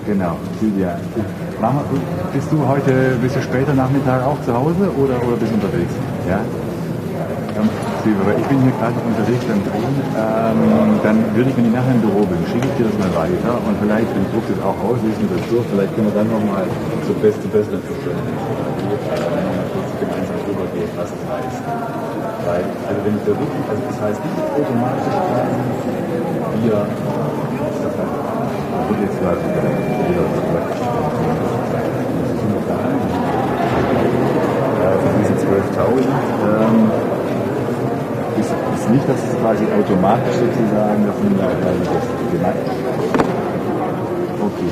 Genau, Julia. Bist du später Nachmittag auch zu Hause oder bist du unterwegs? Ja? Ich bin hier gerade unterwegs beim Drehen. Dann würde ich, wenn ich nachher im Büro bin, schicke ich dir das mal weiter und vielleicht, wenn ich druck das auch aus, lesen wir das durch, vielleicht können wir dann nochmal zur besseren Verständnis kurz gemeinsam drüber gehen, was es heißt. Weil, also wenn ich da wirklich, also das heißt nicht automatisch wir jetzt mal für diese 12.000 ist nicht, dass es quasi automatisch sozusagen das gemacht ist. Okay.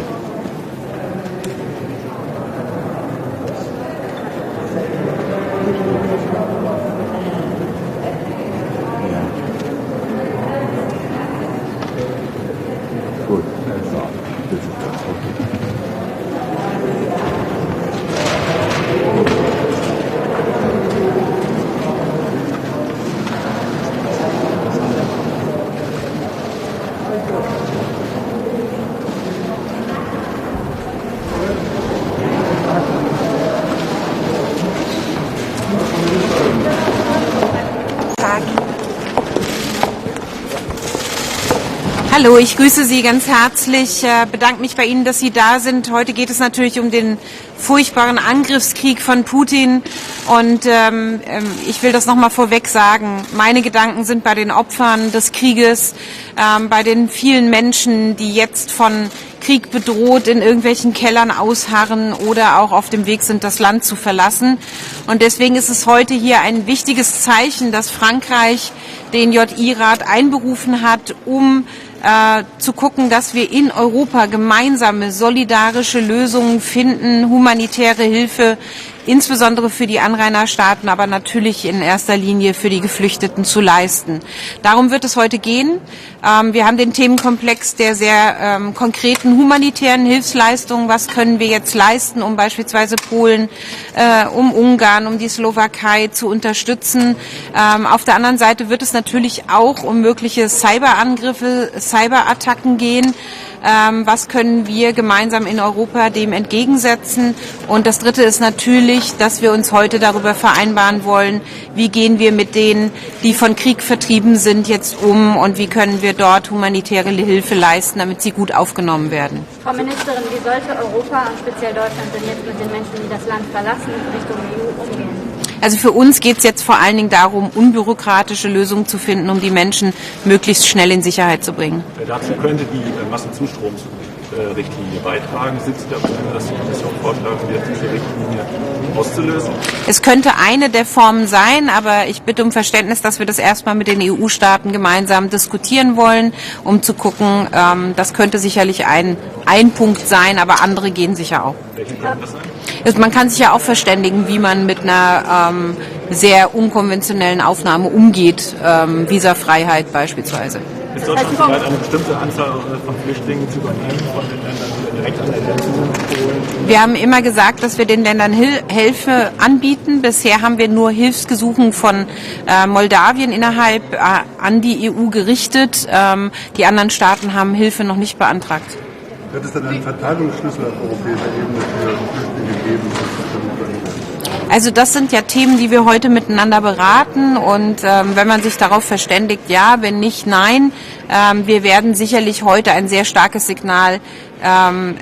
Hallo, ich grüße Sie ganz herzlich, bedanke mich bei Ihnen, dass Sie da sind. Heute geht es natürlich um den furchtbaren Angriffskrieg von Putin und ich will das nochmal vorweg sagen. Meine Gedanken sind bei den Opfern des Krieges, bei den vielen Menschen, die jetzt von Krieg bedroht in irgendwelchen Kellern ausharren oder auch auf dem Weg sind, das Land zu verlassen. Und deswegen ist es heute hier ein wichtiges Zeichen, dass Frankreich den JI-Rat einberufen hat, um zu gucken, dass wir in Europa gemeinsame, solidarische Lösungen finden, humanitäre Hilfe, insbesondere für die Anrainerstaaten, aber natürlich in erster Linie für die Geflüchteten zu leisten. Darum wird es heute gehen. Wir haben den Themenkomplex der sehr konkreten humanitären Hilfsleistungen. Was können wir jetzt leisten, um beispielsweise Polen, um Ungarn, um die Slowakei zu unterstützen? Auf der anderen Seite wird es natürlich auch um mögliche Cyberangriffe, Cyberattacken gehen. Was können wir gemeinsam in Europa dem entgegensetzen? Und das Dritte ist natürlich, dass wir uns heute darüber vereinbaren wollen, wie gehen wir mit denen, die von Krieg vertrieben sind, jetzt um und wie können wir dort humanitäre Hilfe leisten, damit sie gut aufgenommen werden. Frau Ministerin, wie sollte Europa und speziell Deutschland denn jetzt mit den Menschen, die das Land verlassen, Richtung EU umgehen? Also für uns geht es jetzt vor allen Dingen darum, unbürokratische Lösungen zu finden, um die Menschen möglichst schnell in Sicherheit zu bringen. Dazu könnte die Massenzustromsrichtlinie beitragen. Sind Sie dafür, dass die Kommission vorschlagen wird, diese Richtlinie auszulösen? Es könnte eine der Formen sein, aber ich bitte um Verständnis, dass wir das erstmal mit den EU-Staaten gemeinsam diskutieren wollen, um zu gucken, das könnte sicherlich ein Punkt sein, aber andere gehen sicher auch. Welche könnten das sein? Man kann sich ja auch verständigen, wie man mit einer sehr unkonventionellen Aufnahme umgeht, Visafreiheit beispielsweise. Ist Deutschland bereit, eine bestimmte Anzahl von Flüchtlingen zu übernehmen, von den Ländern, die direkt an der Grenze Polen? Wir haben immer gesagt, dass wir den Ländern Hilfe anbieten. Bisher haben wir nur Hilfsgesuchen von Moldawien innerhalb an die EU gerichtet. Die anderen Staaten haben Hilfe noch nicht beantragt. Wird es dann einen Verteilungsschlüssel auf europäischer Ebene für Flüchtlinge geben? Also das sind ja Themen, die wir heute miteinander beraten und wenn man sich darauf verständigt, ja, wenn nicht, nein, wir werden sicherlich heute ein sehr starkes Signal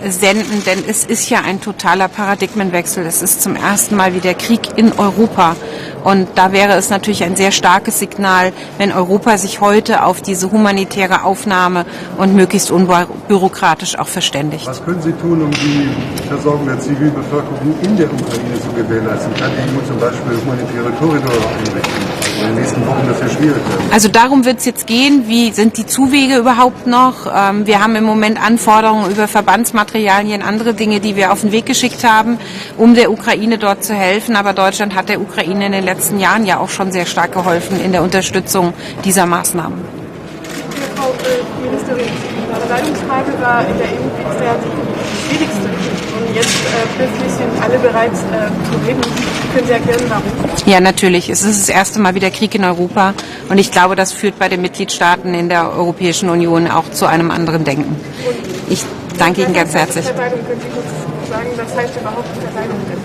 senden, denn es ist ja ein totaler Paradigmenwechsel. Es ist zum ersten Mal wieder Krieg in Europa und da wäre es natürlich ein sehr starkes Signal, wenn Europa sich heute auf diese humanitäre Aufnahme und möglichst unbürokratisch auch verständigt. Was können Sie tun, um die Versorgung der Zivilbevölkerung in der Ukraine zu gewährleisten? Kann die EU zum Beispiel humanitäre Korridore einrichten? In den nächsten Wochen das ja schwierig werden. Also darum wird es jetzt gehen. Wie sind die Zuwege überhaupt noch? Wir haben im Moment Anforderungen über Verbandsmaterialien, andere Dinge, die wir auf den Weg geschickt haben, um der Ukraine dort zu helfen. Aber Deutschland hat der Ukraine in den letzten Jahren ja auch schon sehr stark geholfen in der Unterstützung dieser Maßnahmen. Frau Ministerin, die Überleitungsfrage war in der EU bisher die schwierigste. Und jetzt plötzlich sind alle bereit zu reden. Können Sie erklären, warum? Ja, natürlich. Es ist das erste Mal wieder Krieg in Europa. Und ich glaube, das führt bei den Mitgliedstaaten in der Europäischen Union auch zu einem anderen Denken. Ich danke Ihnen ganz herzlich. Verteilung, können Sie kurz sagen, was heißt überhaupt Verteilung denn?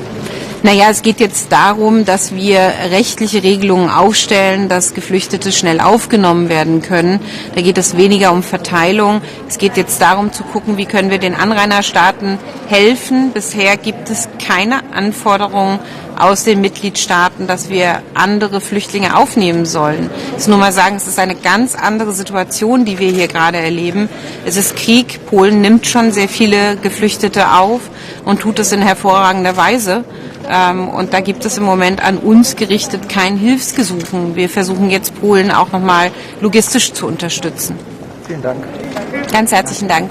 Naja, es geht jetzt darum, dass wir rechtliche Regelungen aufstellen, dass Geflüchtete schnell aufgenommen werden können. Da geht es weniger um Verteilung. Es geht jetzt darum zu gucken, wie können wir den Anrainerstaaten helfen. Bisher gibt es keine Anforderungen aus den Mitgliedstaaten, dass wir andere Flüchtlinge aufnehmen sollen. Ich muss nur mal sagen, es ist eine ganz andere Situation, die wir hier gerade erleben. Es ist Krieg. Polen nimmt schon sehr viele Geflüchtete auf und tut es in hervorragender Weise. Und da gibt es im Moment an uns gerichtet kein Hilfsgesuchen. Wir versuchen jetzt Polen auch nochmal logistisch zu unterstützen. Vielen Dank. Ganz herzlichen Dank.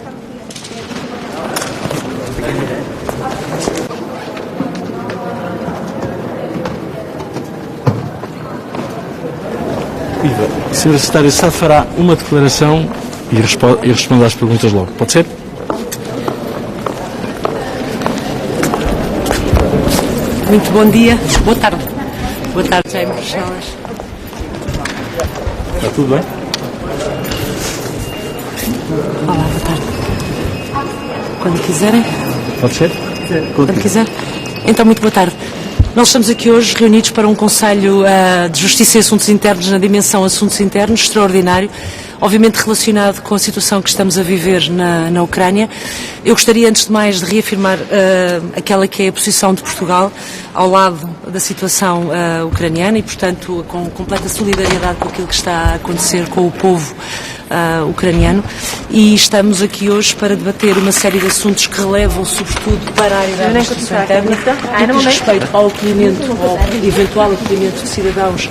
Viva. O Sr. Secretário de Estado fará uma declaração e responde às perguntas logo. Pode ser? Muito bom dia. Boa tarde. Boa tarde, já em Bruxelas. Está tudo bem? Olá, boa tarde. Quando quiserem. Pode ser? Quando quiser. Então, muito boa tarde. Nós estamos aqui hoje reunidos para um Conselho de Justiça e Assuntos Internos na dimensão Assuntos Internos, extraordinário, obviamente relacionado com a situação que estamos a viver na Ucrânia. Eu gostaria, antes de mais, de reafirmar aquela que é a posição de Portugal ao lado da situação ucraniana e, portanto, com completa solidariedade com aquilo que está a acontecer com o povo ucraniano, e estamos aqui hoje para debater uma série de assuntos que relevam sobretudo para a área da justiça interna, que diz respeito ao acolhimento, ao eventual acolhimento de cidadãos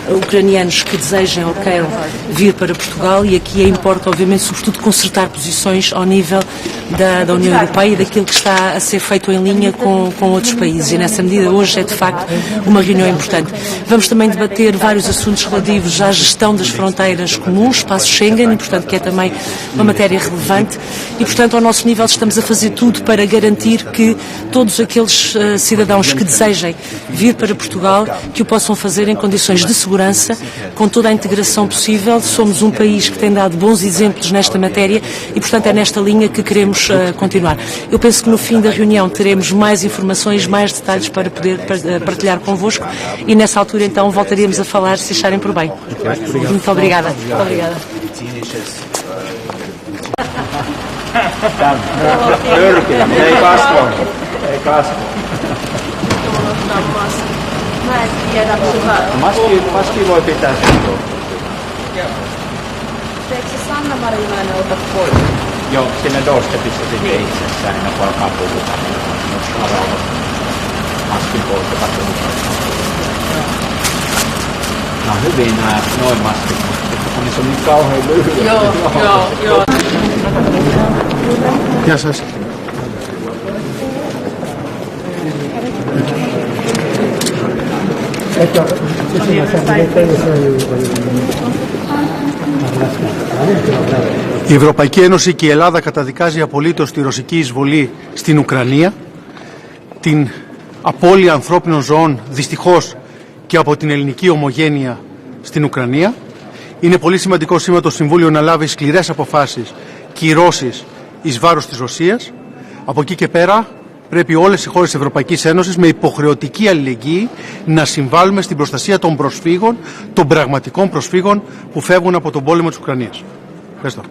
ucranianos que desejem ou queiram vir para Portugal, e aqui importa obviamente sobretudo concertar posições ao nível da União Europeia e daquilo que está a ser feito em linha com outros países, e nessa medida hoje é de facto uma reunião importante. Vamos também debater vários assuntos relativos à gestão das fronteiras comuns, espaço Schengen, e portanto que é também uma matéria relevante, e portanto ao nosso nível estamos a fazer tudo para garantir que todos aqueles cidadãos que desejem vir para Portugal, que o possam fazer em condições de segurança, com toda a integração possível. Somos um país que tem dado bons exemplos nesta matéria e portanto é nesta linha que queremos continuar. Eu penso que no fim da reunião teremos mais informações, mais detalhes para poder partilhar convosco, e nessa altura então voltaríamos a falar, se acharem por bem. Muito obrigada. Muito obrigada. Maski voi pitää sen tuossa. Eikö se Sanna Marjalainen ota pois? Joo, sinne doorstepissa sitten itsessään, niin kun alkaa puhuta, niin nostaa maskin pois ja katsoo. Nämä on hyvin nämä noin maskit, mutta niissä on niin kauhean lyhyet. Joo. Γεια σας. Η Ευρωπαϊκή Ένωση και η Ελλάδα καταδικάζει απολύτως τη ρωσική εισβολή στην Ουκρανία, την απώλεια ανθρώπινων ζωών δυστυχώς και από την ελληνική ομογένεια στην Ουκρανία. Είναι πολύ σημαντικό σήμερα το Συμβούλιο να λάβει σκληρές αποφάσεις, κυρώσεις εις βάρος της Ρωσίας. Από εκεί και πέρα πρέπει όλες οι χώρες της Ευρωπαϊκής Ένωσης με υποχρεωτική αλληλεγγύη να συμβάλλουμε στην προστασία των προσφύγων, των πραγματικών προσφύγων που φεύγουν από τον πόλεμο της Ουκρανίας. Ευχαριστώ.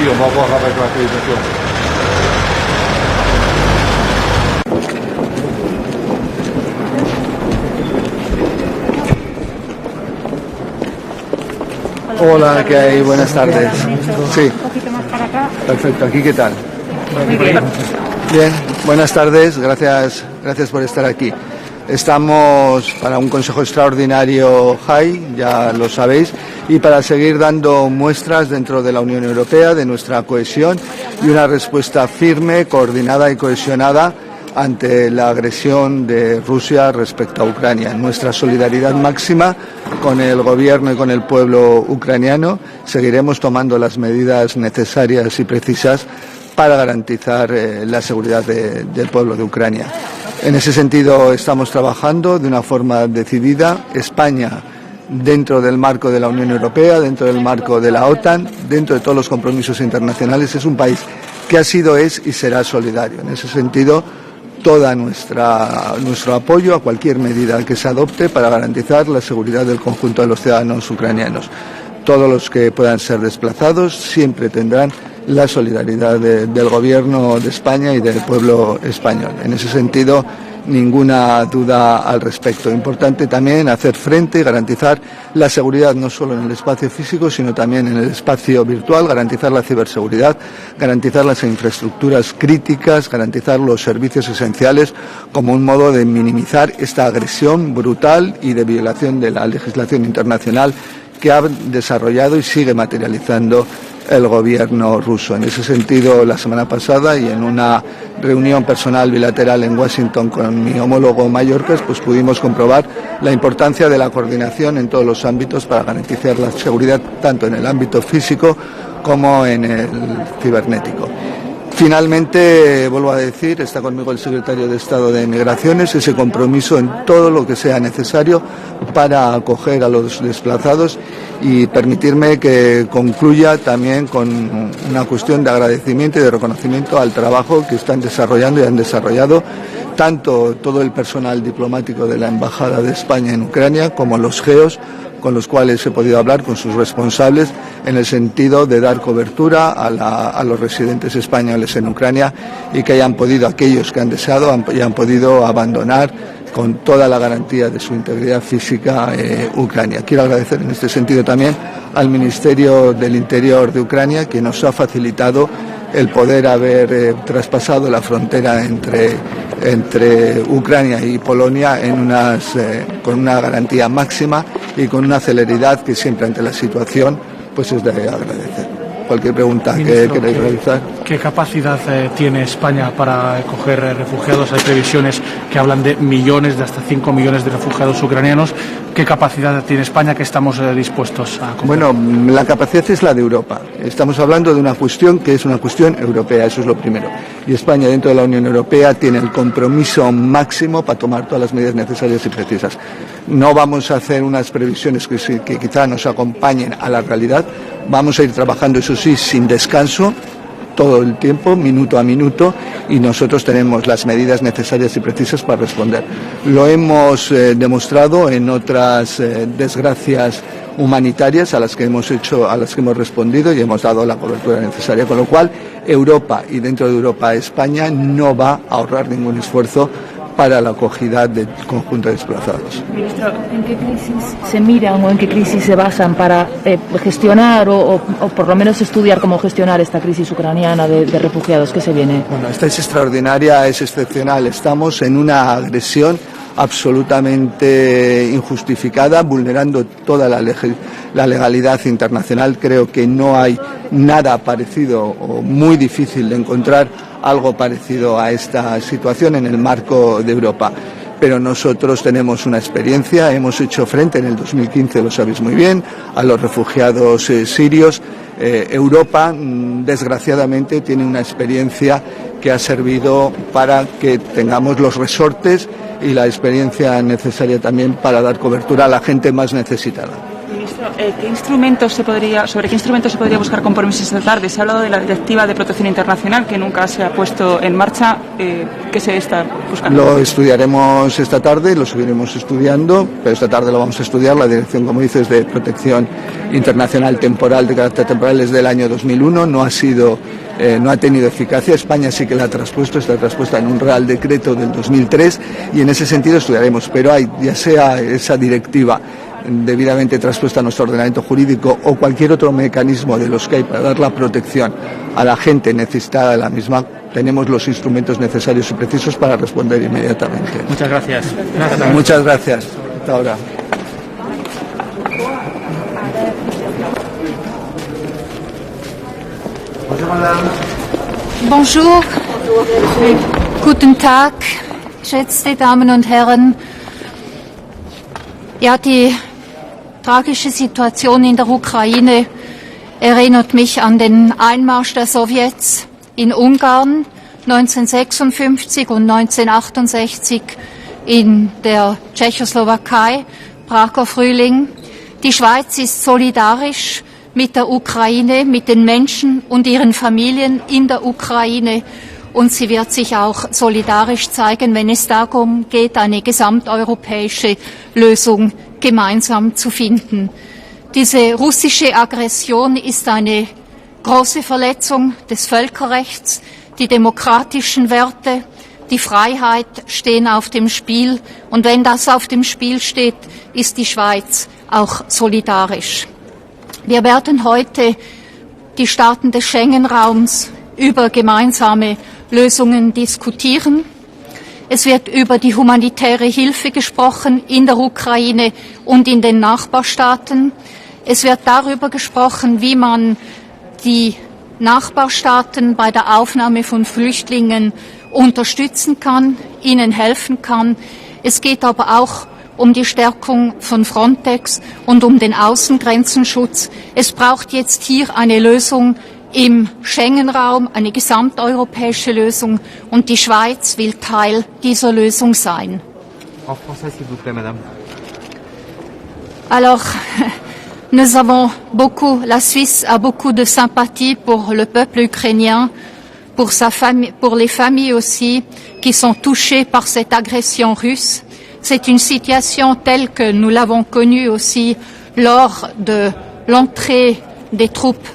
On va voir avec la télévision. Hola, ¿qué hay? Buenas tardes. Sí. Un poquito más para acá. Perfecto, ¿aquí qué tal? Muy bien. Bien, buenas tardes, gracias por estar aquí. Estamos para un consejo extraordinario high, ya lo sabéis, y para seguir dando muestras dentro de la Unión Europea de nuestra cohesión y una respuesta firme, coordinada y cohesionada ante la agresión de Rusia respecto a Ucrania. Nuestra solidaridad máxima con el gobierno y con el pueblo ucraniano. Seguiremos tomando las medidas necesarias y precisas para garantizar la seguridad del pueblo de Ucrania. En ese sentido estamos trabajando de una forma decidida. España dentro del marco de la Unión Europea, dentro del marco de la OTAN, dentro de todos los compromisos internacionales. Es un país que ha sido, es y será solidario. En ese sentido, todo nuestro apoyo a cualquier medida que se adopte para garantizar la seguridad del conjunto de los ciudadanos ucranianos. Todos los que puedan ser desplazados siempre tendrán la solidaridad del Gobierno de España y del pueblo español. En ese sentido, ninguna duda al respecto. Importante también hacer frente y garantizar la seguridad no solo en el espacio físico, sino también en el espacio virtual, garantizar la ciberseguridad, garantizar las infraestructuras críticas, garantizar los servicios esenciales como un modo de minimizar esta agresión brutal y de violación de la legislación internacional que ha desarrollado y sigue materializando el gobierno ruso. En ese sentido, la semana pasada y en una reunión personal bilateral en Washington con mi homólogo Mallorca, pues pudimos comprobar la importancia de la coordinación en todos los ámbitos para garantizar la seguridad tanto en el ámbito físico como en el cibernético. Finalmente, vuelvo a decir, está conmigo el secretario de Estado de Migraciones, ese compromiso en todo lo que sea necesario para acoger a los desplazados y permitirme que concluya también con una cuestión de agradecimiento y de reconocimiento al trabajo que están desarrollando y han desarrollado tanto todo el personal diplomático de la Embajada de España en Ucrania como los GEOs, con los cuales he podido hablar con sus responsables en el sentido de dar cobertura a los residentes españoles en Ucrania y que hayan podido, aquellos que han deseado, hayan podido abandonar con toda la garantía de su integridad física Ucrania. Quiero agradecer en este sentido también al Ministerio del Interior de Ucrania, que nos ha facilitado el poder haber traspasado la frontera entre Ucrania y Polonia con una garantía máxima y con una celeridad que siempre ante la situación pues es de agradecer. Cualquier pregunta que queráis realizar. ¿Qué capacidad tiene España para acoger refugiados? Hay previsiones que hablan de millones, de hasta 5 millones de refugiados ucranianos. ¿Qué capacidad tiene España que estamos dispuestos a acoger? Bueno, la capacidad es la de Europa. Estamos hablando de una cuestión que es una cuestión europea, eso es lo primero. Y España, dentro de la Unión Europea, tiene el compromiso máximo para tomar todas las medidas necesarias y precisas. No vamos a hacer unas previsiones que quizá nos acompañen a la realidad. Vamos a ir trabajando, eso sí, sin descanso, todo el tiempo, minuto a minuto, y nosotros tenemos las medidas necesarias y precisas para responder. Lo hemos demostrado en otras desgracias humanitarias a las que hemos respondido y hemos dado la cobertura necesaria, con lo cual Europa y dentro de Europa España no va a ahorrar ningún esfuerzo para la acogida del conjunto de desplazados. Ministro, ¿en qué crisis se miran o en qué crisis se basan para gestionar o por lo menos estudiar cómo gestionar esta crisis ucraniana de refugiados que se viene? Bueno, esta es extraordinaria, es excepcional. Estamos en una agresión absolutamente injustificada, vulnerando toda la legalidad internacional. Creo que no hay nada parecido o muy difícil de encontrar algo parecido a esta situación en el marco de Europa. Pero nosotros tenemos una experiencia, hemos hecho frente en el 2015, lo sabéis muy bien, a los refugiados sirios. Europa, desgraciadamente, tiene una experiencia que ha servido para que tengamos los resortes y la experiencia necesaria también para dar cobertura a la gente más necesitada. Ministro, sobre qué instrumentos se podría buscar compromisos esta tarde? Se ha hablado de la Directiva de Protección Internacional, que nunca se ha puesto en marcha. ¿Qué se está buscando? Lo estudiaremos esta tarde, lo seguiremos estudiando, pero esta tarde lo vamos a estudiar. La Dirección, como dices, de Protección Internacional Temporal, de carácter temporal, es del año 2001, no ha tenido eficacia. España sí que la ha traspuesto, está traspuesta en un Real Decreto del 2003 y en ese sentido estudiaremos, pero ya sea esa directiva debidamente traspuesta a nuestro ordenamiento jurídico o cualquier otro mecanismo de los que hay para dar la protección a la gente necesitada de la misma, tenemos los instrumentos necesarios y precisos para responder inmediatamente. Muchas gracias. Muchas gracias. Hasta ahora. Bonjour. Guten Tag, geschätzte Damen und Herren. Ja, die tragische Situation in der Ukraine erinnert mich an den Einmarsch der Sowjets in Ungarn 1956 und 1968 in der Tschechoslowakei, Prager Frühling. Die Schweiz ist solidarisch mit der Ukraine, mit den Menschen und ihren Familien in der Ukraine. Und sie wird sich auch solidarisch zeigen, wenn es darum geht, eine gesamteuropäische Lösung gemeinsam zu finden. Diese russische Aggression ist eine große Verletzung des Völkerrechts. Die demokratischen Werte, die Freiheit stehen auf dem Spiel. Und wenn das auf dem Spiel steht, ist die Schweiz auch solidarisch. Wir werden heute die Staaten des Schengen-Raums über gemeinsame Lösungen diskutieren. Es wird über die humanitäre Hilfe gesprochen in der Ukraine und in den Nachbarstaaten. Es wird darüber gesprochen, wie man die Nachbarstaaten bei der Aufnahme von Flüchtlingen unterstützen kann, ihnen helfen kann. Es geht aber auch um die Stärkung von Frontex und um den Außengrenzenschutz. Es braucht jetzt hier eine Lösung im Schengen-Raum, eine gesamteuropäische Lösung, und die Schweiz will Teil dieser Lösung sein. En français, s'il vous plaît, madame. Alors, la Suisse a beaucoup de sympathie pour le peuple ukrainien, pour les familles aussi qui sont touchées par cette agression russe. C'est une situation telle que nous l'avons connue aussi lors de l'entrée des troupes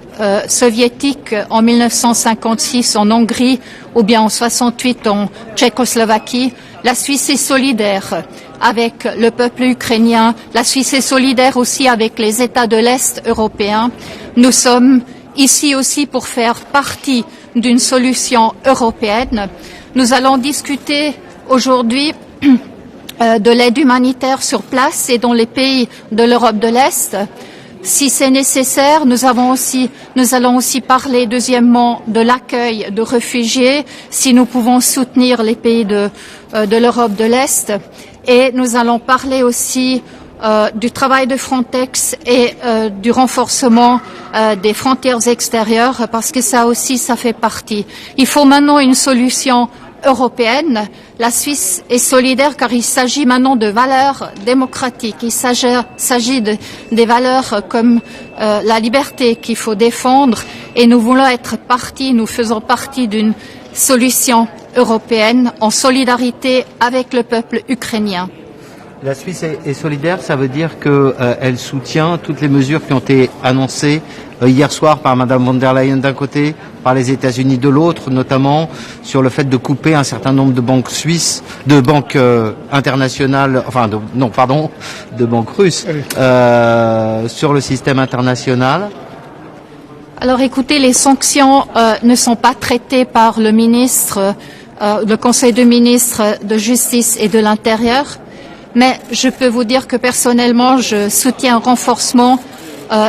soviétiques en 1956 en Hongrie ou bien en 68 en Tchécoslovaquie. La Suisse est solidaire avec le peuple ukrainien. La Suisse est solidaire aussi avec les États de l'Est européens. Nous sommes ici aussi pour faire partie d'une solution européenne. Nous allons discuter aujourd'hui de l'aide humanitaire sur place et dans les pays de l'Europe de l'Est. Si c'est nécessaire, nous allons aussi parler deuxièmement de l'accueil de réfugiés, si nous pouvons soutenir les pays de l'Europe de l'Est. Et nous allons parler aussi du travail de Frontex et du renforcement des frontières extérieures, parce que ça aussi, ça fait partie. Il faut maintenant une solution européenne. La Suisse est solidaire car il s'agit maintenant de valeurs démocratiques. Il s'agit des valeurs comme la liberté qu'il faut défendre, et nous voulons être partie, nous faisons partie d'une solution européenne en solidarité avec le peuple ukrainien. La Suisse est solidaire, ça veut dire qu'elle soutient toutes les mesures qui ont été annoncées hier soir par Madame von der Leyen d'un côté, par les États-Unis de l'autre, notamment sur le fait de couper un certain nombre de banques suisses, de banques internationales, de banques russes sur le système international. Alors écoutez, les sanctions ne sont pas traitées par le Conseil de ministres de Justice et de l'Intérieur. Mais je peux vous dire que personnellement, je soutiens un renforcement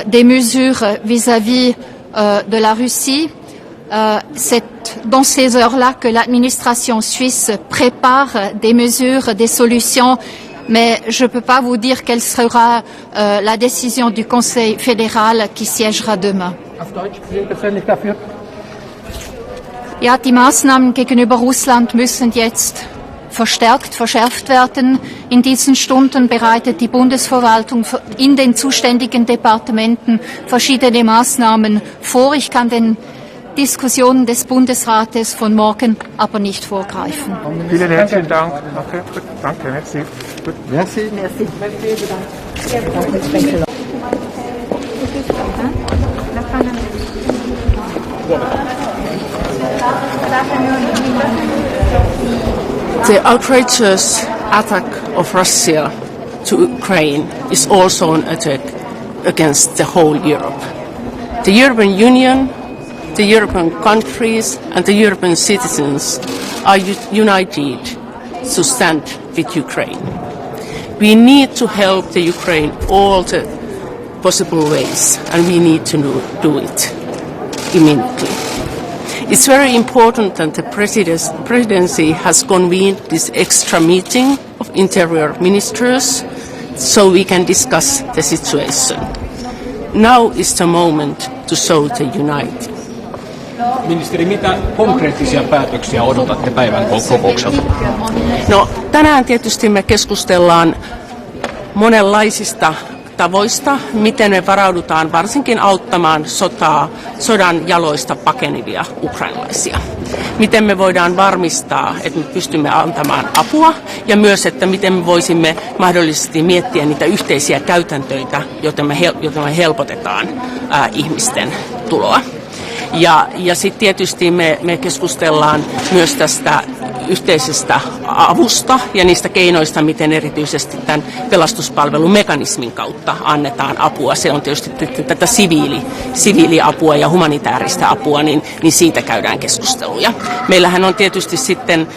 des mesures vis-à-vis de la Russie. C'est dans ces heures-là que l'administration suisse prépare des mesures, des solutions, mais je ne peux pas vous dire quelle sera la décision du Conseil fédéral qui siégera demain. Ja, die Maßnahmen gegenüber Russland müssen jetzt verschärft werden. In diesen Stunden bereitet die Bundesverwaltung in den zuständigen Departementen verschiedene Maßnahmen vor. Ich kann den Diskussionen des Bundesrates von morgen aber nicht vorgreifen. Vielen herzlichen Dank. Okay, gut. Danke, merci. Gut. Merci. The outrageous attack of Russia to Ukraine is also an attack against the whole Europe. The European Union, the European countries and the European citizens are united to stand with Ukraine. We need to help the Ukraine all the possible ways, and we need to do it immediately. It's very important that the presidency has convened this extra meeting of interior ministers so we can discuss the situation. Now is the moment to show the unity. Ministeri, mitä konkreettisia päätöksiä odotatte päivän kokoukselta? No, tänään tietysti me keskustellaan monenlaisista tavoista, miten me varaudutaan varsinkin auttamaan sodan jaloista pakenevia ukrainalaisia. Miten me voidaan varmistaa, että me pystymme antamaan apua ja myös, että miten me voisimme mahdollisesti miettiä niitä yhteisiä käytäntöitä, joita me helpotetaan ihmisten tuloa. Ja sitten tietysti me keskustellaan myös tästä yhteisestä avusta ja niistä keinoista, miten erityisesti tämän pelastuspalvelumekanismin kautta annetaan apua. Se on tietysti tätä siviiliapua ja humanitaarista apua, niin siitä käydään keskusteluja. Meillähän on tietysti sitten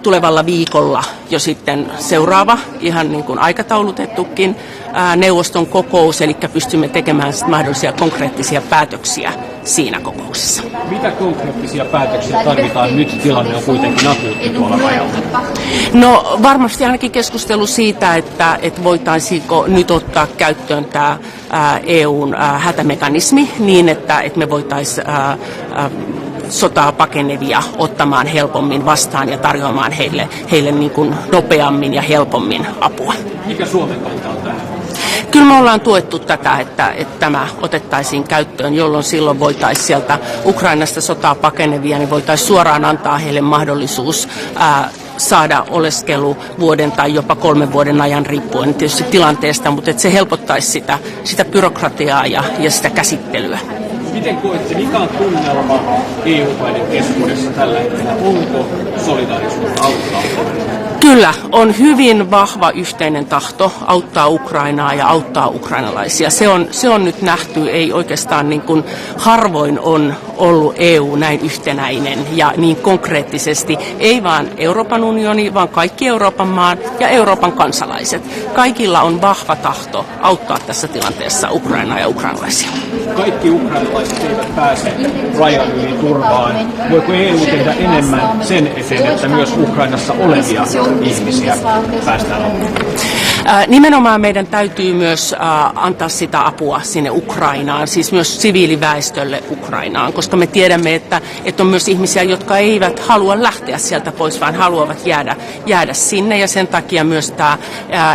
tulevalla viikolla jo sitten seuraava, ihan niin kuin aikataulutettukin, neuvoston kokous, eli pystymme tekemään mahdollisia konkreettisia päätöksiä siinä kokouksessa. Mitä konkreettisia päätöksiä tarvitaan nyt? Tilanne on kuitenkin akuutti tuolla rajalla. No varmasti ainakin keskustelu siitä, että voitaisiinko nyt ottaa käyttöön tämä EUn hätämekanismi niin, että me voitaisiin sotaa pakenevia ottamaan helpommin vastaan ja tarjoamaan heille niin kuin nopeammin ja helpommin apua. Mikä Suomen kanta on tähän? Kyllä me ollaan tuettu tätä, että tämä otettaisiin käyttöön, jolloin silloin voitaisiin sieltä Ukrainasta sotaa pakenevia, niin voitaisiin suoraan antaa heille mahdollisuus saada oleskelu vuoden tai jopa 3 vuoden ajan riippuen tietysti tilanteesta, mutta että se helpottaisi sitä byrokratiaa ja sitä käsittelyä. Miten koette, mikä on tunnelma EU-maiden keskuudessa tällä hetkellä? Onko solidaarisuutta auttaa? Kyllä, on hyvin vahva yhteinen tahto auttaa Ukrainaa ja auttaa ukrainalaisia. Se on nyt nähty, ei oikeastaan niin kuin harvoin on ollut EU näin yhtenäinen ja niin konkreettisesti, ei vaan Euroopan unioni, vaan kaikki Euroopan maan ja Euroopan kansalaiset. Kaikilla on vahva tahto auttaa tässä tilanteessa Ukrainaa ja ukrainalaisia. Kaikki ukrainalaiset eivät pääse rajan yli turvaan. Voiko EU tehdä enemmän sen eteen, että myös Ukrainassa olevia ihmisiä päästään apuun? Nimenomaan meidän täytyy myös antaa sitä apua sinne Ukrainaan, siis myös siviiliväestölle Ukrainaan, koska me tiedämme, että on myös ihmisiä, jotka eivät halua lähteä sieltä pois, vaan haluavat jäädä sinne, ja sen takia myös tämä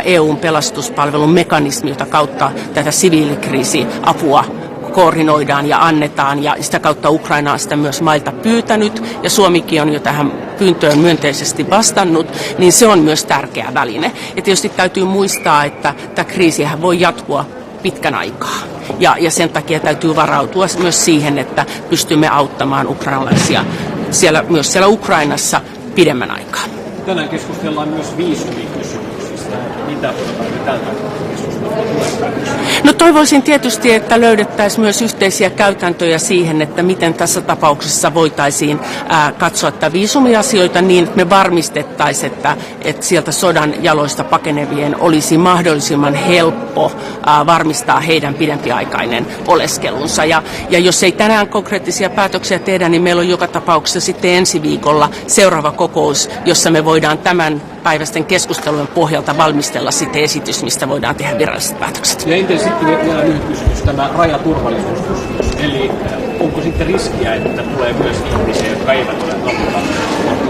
EUn pelastuspalvelun mekanismi, jota kautta tätä siviilikriisiapua koordinoidaan ja annetaan, ja sitä kautta Ukraina on sitä myös mailta pyytänyt, ja Suomikin on jo tähän pyyntöön myönteisesti vastannut, niin se on myös tärkeä väline. Ja tietysti täytyy muistaa, että tämä kriisihän voi jatkua pitkän aikaa, ja sen takia täytyy varautua myös siihen, että pystymme auttamaan ukrainalaisia myös siellä Ukrainassa pidemmän aikaa. Tänään keskustellaan myös viisumikysymyksistä. Mitä odotamme tältä keskustelua? No toivoisin tietysti, että löydettäisiin myös yhteisiä käytäntöjä siihen, että miten tässä tapauksessa voitaisiin katsoa viisumiasioita niin, että me varmistettaisiin, että sieltä sodan jaloista pakenevien olisi mahdollisimman helppo varmistaa heidän pidempiaikainen oleskelunsa. Ja jos ei tänään konkreettisia päätöksiä tehdä, niin meillä on joka tapauksessa sitten ensi viikolla seuraava kokous, jossa me voidaan tämän päiväisten keskustelujen pohjalta valmistella sitten esitys, mistä voidaan tehdä viralliset päätökset. Ja entä sitten vielä lyhyt kysymys, tämä rajaturvallisuuskysymys. Eli onko sitten riskiä, että tulee myös ihmisiä, jotka eivät ole lopulta,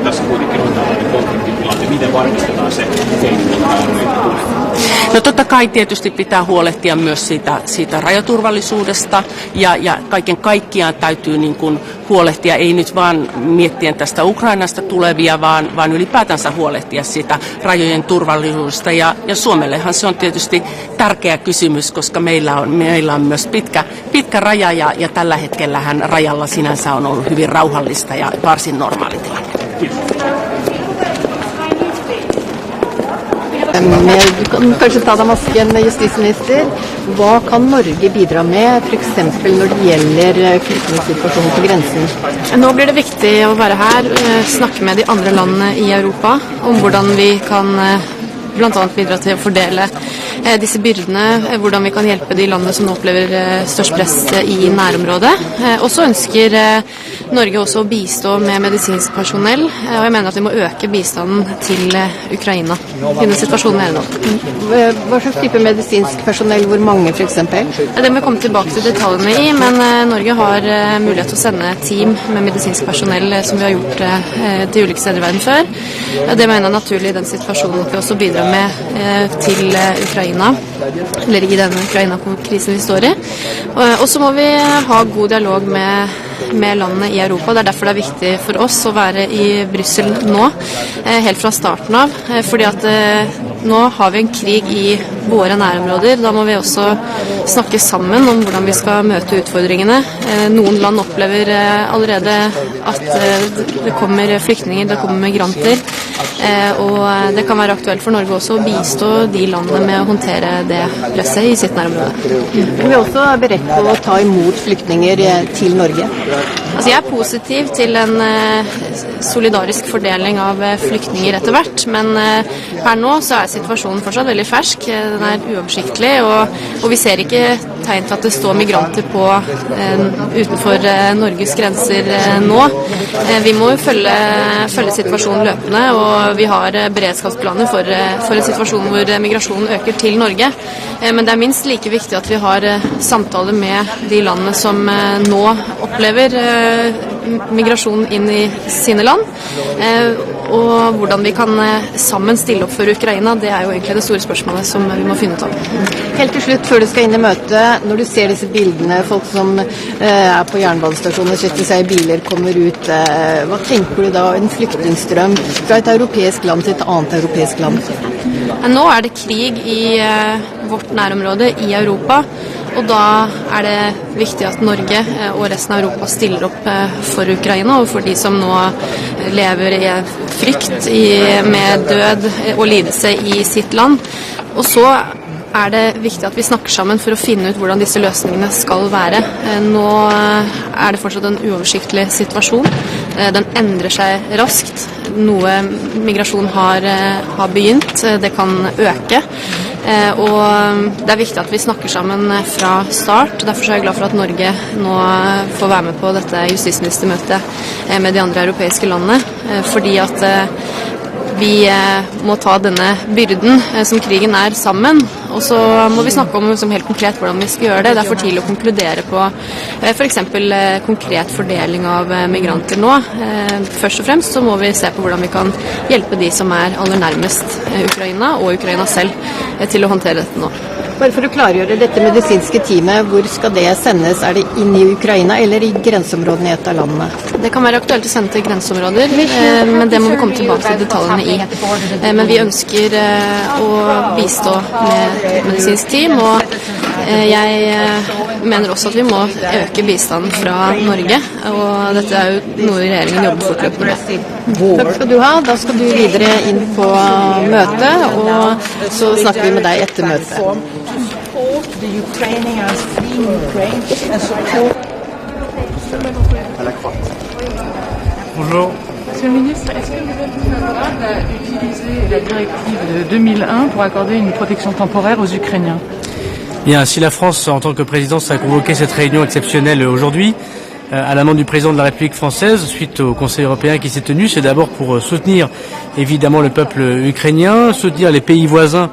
tässä kuitenkin on tällainen konfliktitilanne, miten varmistetaan se, että ei tule? No totta kai tietysti pitää huolehtia myös siitä rajaturvallisuudesta ja kaiken kaikkiaan täytyy niin kuin huolehtia, ei nyt vaan miettien tästä Ukrainasta tulevia, vaan ylipäätänsä huolehtia siitä rajojen turvallisuudesta ja Suomellehan se on tietysti tärkeä kysymys, koska meillä on myös pitkä raja ja tällä hetkellähän rajalla sinänsä on ollut hyvin rauhallista ja varsin normaali tilanne. Du kan kanskje ta deg masken, justisminister. Hva kan Norge bidra med, for eksempel når det gjelder flyktningsituasjonen på grensen? Nå blir det viktig å være her, snakke med de andre landene i Europa om hvordan vi kan blant annet bidra til å fordele disse byrdene, hvordan vi kan hjelpe de landene som nå opplever størst press i nærområdet. Og så ønsker Norge også å bistå med medisinsk personell, og jeg mener at vi må øke bistanden til Ukraina. Finne situasjonen her nå. Hva slags type medisinsk personell, hvor mange for eksempel? Det må vi komme tilbake til detaljene i, men Norge har mulighet til å sende team med medisinsk personell som vi har gjort til ulike steder i verden før. Det mener jeg er naturlig i den situasjonen at vi også bidrar med til Ukraina, eller i den Ukraina-krisen vi står i. Og så må vi ha god dialog med landene i Europa. Det er derfor det er viktig for oss å være i Brussel nå, helt fra starten av, fordi at nå har vi en krig i våre nærområder. Da må vi også snakke sammen om hvordan vi skal møte utfordringene. Noen land opplever allerede at det kommer flyktninger, det kommer migranter, og det kan være aktuelt for Norge også å bistå de landene med å håndtere det presset i sitt nærområde. Vi er også beredt på å ta imot flyktninger til Norge. Altså jeg er positiv til en solidarisk fordeling av flyktninger etter hvert, men per nå så er situasjonen fortsatt veldig fersk, den er uoversiktlig, og vi ser ikke tegn til at det står migranter på utenfor Norges grenser nå. Vi må jo følge situasjonen løpende, og vi har beredskapsplaner for en situasjon hvor migrasjonen øker til Norge, men det er minst like viktig at vi har samtaler med de landene som nå opplever migrasjon inn i sine land, og hvordan vi kan sammen stille opp for Ukraina. Det er jo egentlig det store spørsmålet som vi må finne ut av. Helt til slutt, før du skal inn i møtet, når du ser disse bildene, folk som er på jernbanestasjoner, setter seg i biler, kommer ut, hva tenker du da? En flyktningstrøm fra et europeisk land til et annet europeisk land? Nå er det krig i vårt nærområde i Europa, og da er det viktig at Norge og resten av Europa stiller opp for Ukraina og for de som nå lever i frykt med død og lidelse i sitt land. Og så er det viktig at vi snakker sammen for å finne ut hvordan disse løsningene skal være. Nå er det fortsatt en uoversiktlig situasjon. Den endrer seg raskt. Noe migrasjon har begynt. Det kan øke. Og det er viktig at vi snakker sammen fra start. Derfor er jeg glad for at Norge nå får være med på dette justisministermøtet med de andre europeiske landene. Fordi at vi må ta denne byrden som krigen er sammen, og så må vi snakke om helt konkret hvordan vi skal gjøre det. Det er for tidlig å konkludere på for eksempel konkret fordeling av migranter nå. Først og fremst så må vi se på hvordan vi kan hjelpe de som er aller nærmest Ukraina og Ukraina selv til å håndtere dette nå. Bare for å klargjøre dette medisinske teamet, hvor skal det sendes? Er det inn i Ukraina eller i grenseområdene i et av landene? Det kan være aktuelt å sende til grenseområder, men det må vi komme tilbake til detaljene i. Men vi ønsker å bistå med medisinsk team, og jeg mener også at vi må øke bistanden fra Norge, og dette er jo noe regjeringen jobber fortløpende med. Takk skal du ha. Da skal du videre inn på møtet, og så snakker vi med deg etter møtet. The Ukrainians fleeing Ukraine and support. Bonjour. Monsieur le ministre, est-ce que vous êtes favorable à utiliser la directive de 2001 pour accorder une protection temporaire aux Ukrainiens? Bien, si la France, en tant que présidence, a convoqué cette réunion exceptionnelle aujourd'hui, à la demande du président de la République française, suite au Conseil européen qui s'est tenu, c'est d'abord pour soutenir évidemment le peuple ukrainien, soutenir les pays voisins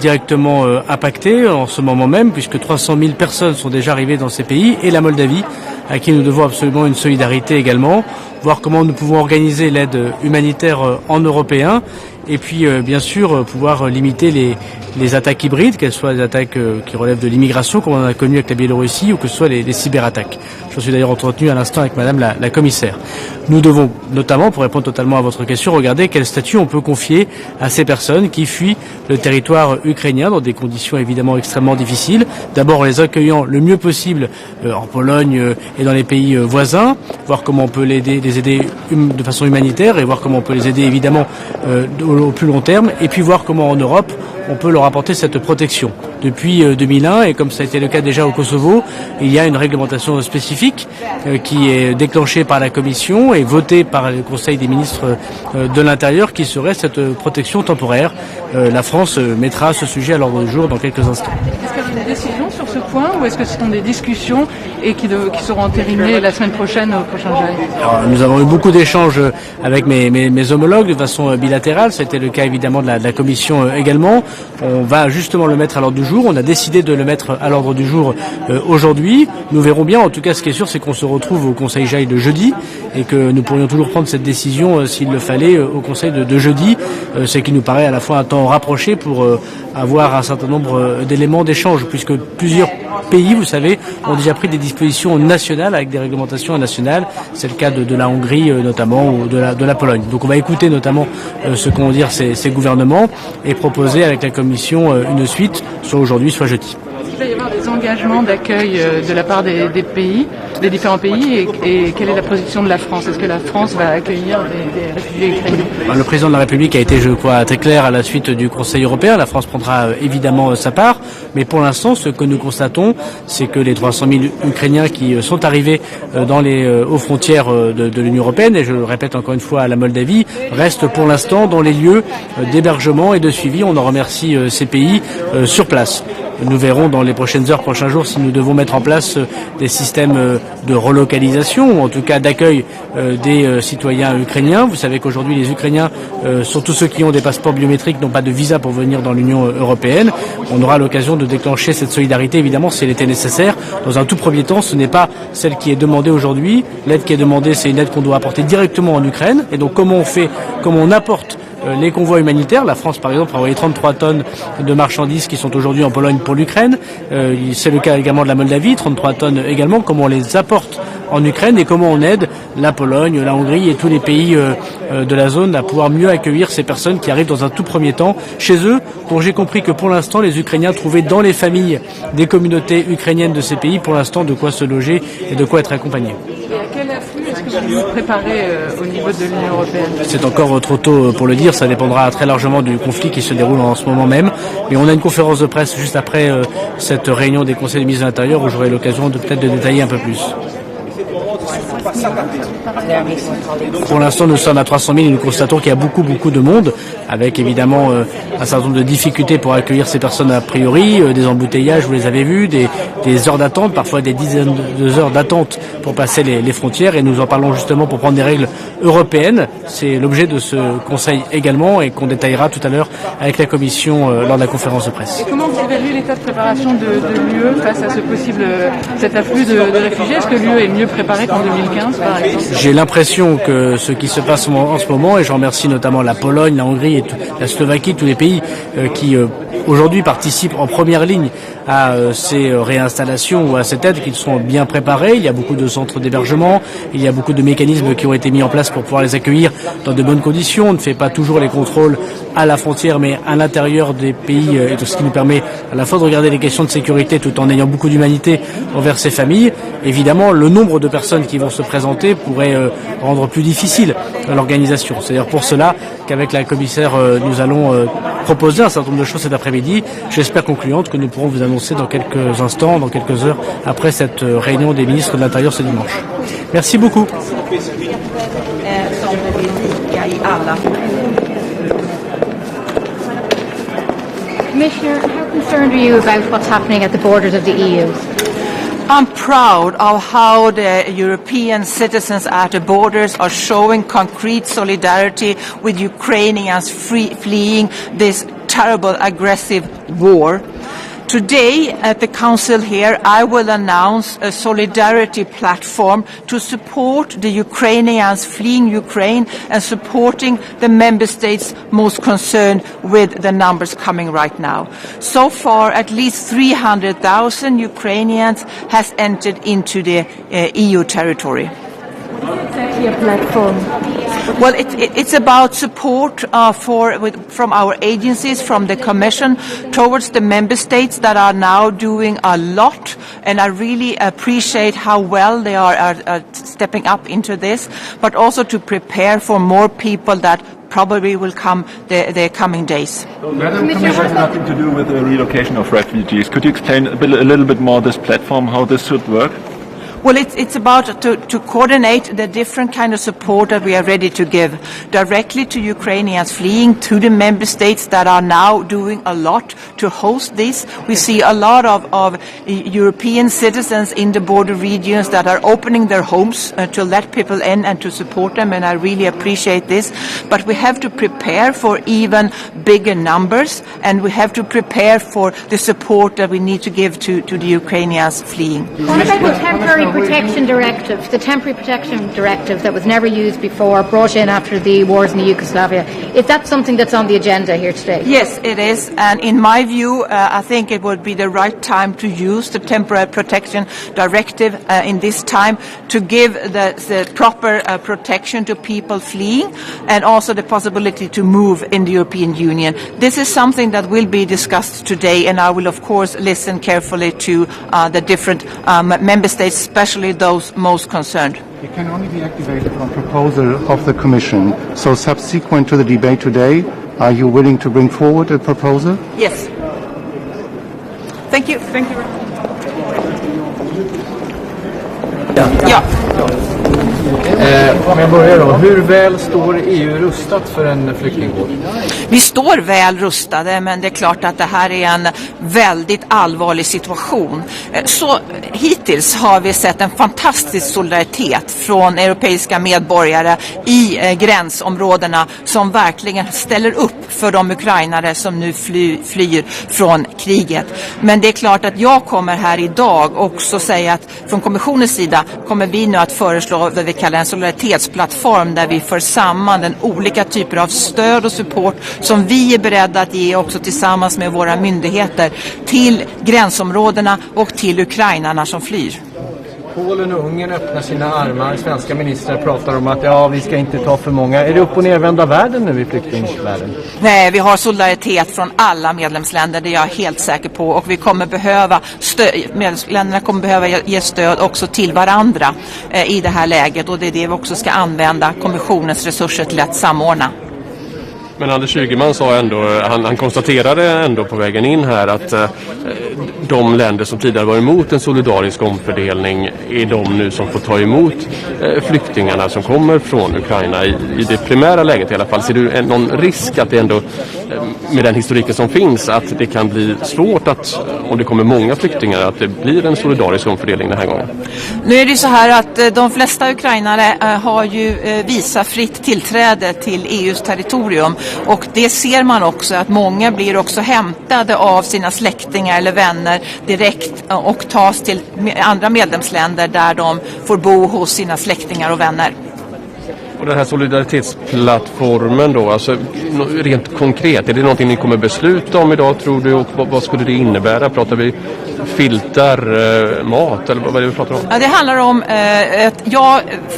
directement impactés en ce moment même, puisque 300 000 personnes sont déjà arrivées dans ces pays, et la Moldavie, à qui nous devons absolument une solidarité également, voir comment nous pouvons organiser l'aide humanitaire en européen, et puis bien sûr pouvoir limiter les attaques hybrides, qu'elles soient des attaques qui relèvent de l'immigration, comme on en a connu avec la Biélorussie, ou que ce soit les cyberattaques. Je suis d'ailleurs entretenu à l'instant avec Madame la commissaire. Nous devons notamment, pour répondre totalement à votre question, regarder quel statut on peut confier à ces personnes qui fuient le territoire ukrainien dans des conditions évidemment extrêmement difficiles. D'abord en les accueillant le mieux possible en Pologne et dans les pays voisins, voir comment on peut les aider de façon humanitaire et voir comment on peut les aider évidemment au plus long terme, et puis voir comment en Europe on peut leur apporter cette protection. Depuis 2001, et comme ça a été le cas déjà au Kosovo, il y a une réglementation spécifique qui est déclenchée par la Commission et votée par le Conseil des ministres de l'Intérieur, qui serait cette protection temporaire. La France mettra ce sujet à l'ordre du jour dans quelques instants. Est-ce qu'il y a une décision sur ce point? point ou est-ce que ce sont des discussions et qui seront entérinées la semaine prochaine au prochain GIE? Alors, nous avons eu beaucoup d'échanges avec mes homologues de façon bilatérale. C'était le cas évidemment de la Commission également. On va justement le mettre à l'ordre du jour. On a décidé de le mettre à l'ordre du jour aujourd'hui. Nous verrons bien. En tout cas, ce qui est sûr, c'est qu'on se retrouve au Conseil GIE de jeudi et que nous pourrions toujours prendre cette décision s'il le fallait au Conseil de jeudi. Ce qui nous paraît à la fois un temps rapproché pour avoir un certain nombre d'éléments d'échange, puisque plusieurs pays, vous savez, ont déjà pris des dispositions nationales avec des réglementations nationales. C'est le cas de la Hongrie notamment ou de la Pologne. Donc on va écouter notamment ce qu'ont dire ces gouvernements et proposer avec la Commission une suite, soit aujourd'hui, soit jeudi. Il va y avoir des engagements d'accueil de la part des pays, des différents pays, et quelle est la position de la France? Est-ce que la France va accueillir des réfugiés ukrainiens? Le président de la République a été, je crois, très clair à la suite du Conseil européen. La France prendra évidemment sa part, mais pour l'instant, ce que nous constatons, c'est que les 300 000 Ukrainiens qui sont arrivés aux frontières de l'Union européenne, et je le répète encore une fois à la Moldavie, restent pour l'instant dans les lieux d'hébergement et de suivi. On en remercie ces pays sur place. Nous verrons dans les prochaines heures, prochains jours, si nous devons mettre en place des systèmes de relocalisation, ou en tout cas d'accueil des citoyens ukrainiens. Vous savez qu'aujourd'hui, les Ukrainiens, surtout ceux qui ont des passeports biométriques, n'ont pas de visa pour venir dans l'Union européenne. On aura l'occasion de déclencher cette solidarité, évidemment, si elle était nécessaire. Dans un tout premier temps, ce n'est pas celle qui est demandée aujourd'hui. L'aide qui est demandée, c'est une aide qu'on doit apporter directement en Ukraine. Et donc, comment on apporte les convois humanitaires. La France, par exemple, a envoyé 33 tonnes de marchandises qui sont aujourd'hui en Pologne pour l'Ukraine. C'est le cas également de la Moldavie, 33 tonnes également. Comment on les apporte en Ukraine et comment on aide la Pologne, la Hongrie et tous les pays de la zone à pouvoir mieux accueillir ces personnes qui arrivent dans un tout premier temps chez eux, dont j'ai compris que pour l'instant, les Ukrainiens trouvaient dans les familles des communautés ukrainiennes de ces pays, pour l'instant, de quoi se loger et de quoi être accompagnés. Et à quel afflux est-ce que vous vous préparez au niveau de l'Union européenne? C'est encore trop tôt pour le dire, ça dépendra très largement du conflit qui se déroule en ce moment même. Mais on a une conférence de presse juste après cette réunion des conseils des ministres de l'Intérieur où j'aurai l'occasion de peut-être de détailler un peu plus. Pour l'instant, nous sommes à 300 000 et nous constatons qu'il y a beaucoup de monde, avec évidemment un certain nombre de difficultés pour accueillir ces personnes a priori, des embouteillages, vous les avez vus, des heures d'attente, parfois des dizaines d'heures d'attente pour passer les frontières, et nous en parlons justement pour prendre des règles européennes. C'est l'objet de ce conseil également et qu'on détaillera tout à l'heure avec la Commission lors de la conférence de presse. Et comment vous évaluez l'état de préparation de l'UE face à cet afflux de réfugiés? Est-ce que l'UE est mieux préparée qu'en 2015, par exemple? J'ai l'impression que ce qui se passe en ce moment, et je remercie notamment la Pologne, la Hongrie et la Slovaquie, tous les pays qui aujourd'hui participent en première ligne à ces réinstallations ou à cette aide, qu'ils sont bien préparés. Il y a beaucoup de centres d'hébergement, il y a beaucoup de mécanismes qui ont été mis en place pour pouvoir les accueillir dans de bonnes conditions. On ne fait pas toujours les contrôles à la frontière, mais à l'intérieur des pays, et tout ce qui nous permet à la fois de regarder les questions de sécurité tout en ayant beaucoup d'humanité envers ces familles. Évidemment, le nombre de personnes qui vont se présenter pourrait rendre plus difficile l'organisation. C'est d'ailleurs pour cela qu'avec la commissaire, nous allons proposer un certain nombre de choses cet après-midi, j'espère concluantes, que nous pourrons vous annoncer dans quelques instants, dans quelques heures, après cette réunion des ministres de l'Intérieur ce dimanche. Merci beaucoup. Commissioner, how concerned are you about what's happening at the borders of the EU? I'm proud of how the European citizens at the borders are showing concrete solidarity with Ukrainians fleeing this terrible aggressive war. Today at the Council here, I will announce a solidarity platform to support the Ukrainians fleeing Ukraine and supporting the member states most concerned with the numbers coming right now. So far, at least 300,000 Ukrainians has entered into the EU territory. What is exactly a platform? Well, it's about support from our agencies, from the Commission, towards the member states that are now doing a lot, and I really appreciate how well they are stepping up into this, but also to prepare for more people that probably will come the coming days. Madam Commissioner, nothing to do with the relocation of refugees. Could you explain a little bit more this platform, how this should work? Well, it's about to coordinate the different kind of support that we are ready to give directly to Ukrainians fleeing, to the member states that are now doing a lot to host this. We see a lot of European citizens in the border regions that are opening their homes to let people in and to support them, and I really appreciate this. But we have to prepare for even bigger numbers, and we have to prepare for the support that we need to give to the Ukrainians fleeing. What about the temporary protection directive, the temporary protection directive that was never used before, brought in after the wars in Yugoslavia? Is that something that's on the agenda here today? Yes, it is, and in my view, I think it would be the right time to use the temporary protection directive in this time to give the proper protection to people fleeing, and also the possibility to move in the European Union. This is something that will be discussed today, and I will of course listen carefully to the different member states, especially those most concerned. It can only be activated on proposal of the Commission. So subsequent to the debate today, are you willing to bring forward a proposal? Yes. Thank you. Thank you. Ja. Om jag börjar då, hur väl står EU rustat för en flyktingvåg? Vi står väl rustade, men det är klart att det här är en väldigt allvarlig situation. Så hittills har vi sett en fantastisk solidaritet från europeiska medborgare i gränsområdena som verkligen ställer upp för de ukrainare som nu flyr från kriget. Men det är klart att jag kommer här idag också säga att från kommissionens sida kommer vi nu att föreslå vad vi kallar en solidaritetsplattform där vi för samman den olika typer av stöd och support som vi är beredda att ge också tillsammans med våra myndigheter till gränsområdena och till ukrainarna som flyr. Polen och Ungern öppnar sina armar. Svenska ministrar pratar om att vi ska inte ta för många. Är det upp- och nervända världen nu i flyktingvärlden? Nej, vi har solidaritet från alla medlemsländer, det är jag helt säker på. Och vi kommer behöva medlemsländerna kommer behöva ge stöd också till varandra i det här läget. Och det är det vi också ska använda kommissionens resurser till att samordna. Men Anders Ygeman sa ändå, han konstaterade ändå på vägen in här att de länder som tidigare var emot en solidarisk omfördelning är de nu som får ta emot flyktingarna som kommer från Ukraina i det primära läget i alla fall. Ser du någon risk att det ändå, med den historiken som finns, att det kan bli svårt att, om det kommer många flyktingar, att det blir en solidarisk omfördelning den här gången? Nu är det ju så här att de flesta ukrainare har ju visafritt tillträde till EUs territorium. Och det ser man också att många blir också hämtade av sina släktingar eller vänner direkt och tas till andra medlemsländer där de får bo hos sina släktingar och vänner. Och den här solidaritetsplattformen då, alltså rent konkret, är det någonting ni kommer besluta om idag tror du, och vad skulle det innebära? Pratar vi filtar, mat eller vad är det vi pratar om? Ja, det handlar om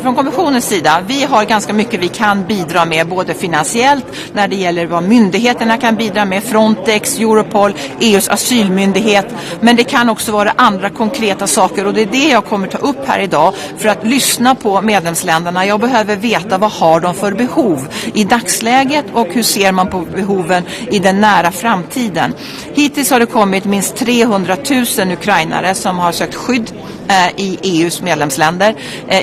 från kommissionens sida, vi har ganska mycket vi kan bidra med både finansiellt när det gäller vad myndigheterna kan bidra med, Frontex, Europol, EUs asylmyndighet, men det kan också vara andra konkreta saker och det är det jag kommer ta upp här idag för att lyssna på medlemsländerna. Jag behöver veta vad har de för behov i dagsläget och hur ser man på behoven i den nära framtiden. Hittills har det kommit minst 300 000 ukrainare som har sökt skydd i EUs medlemsländer.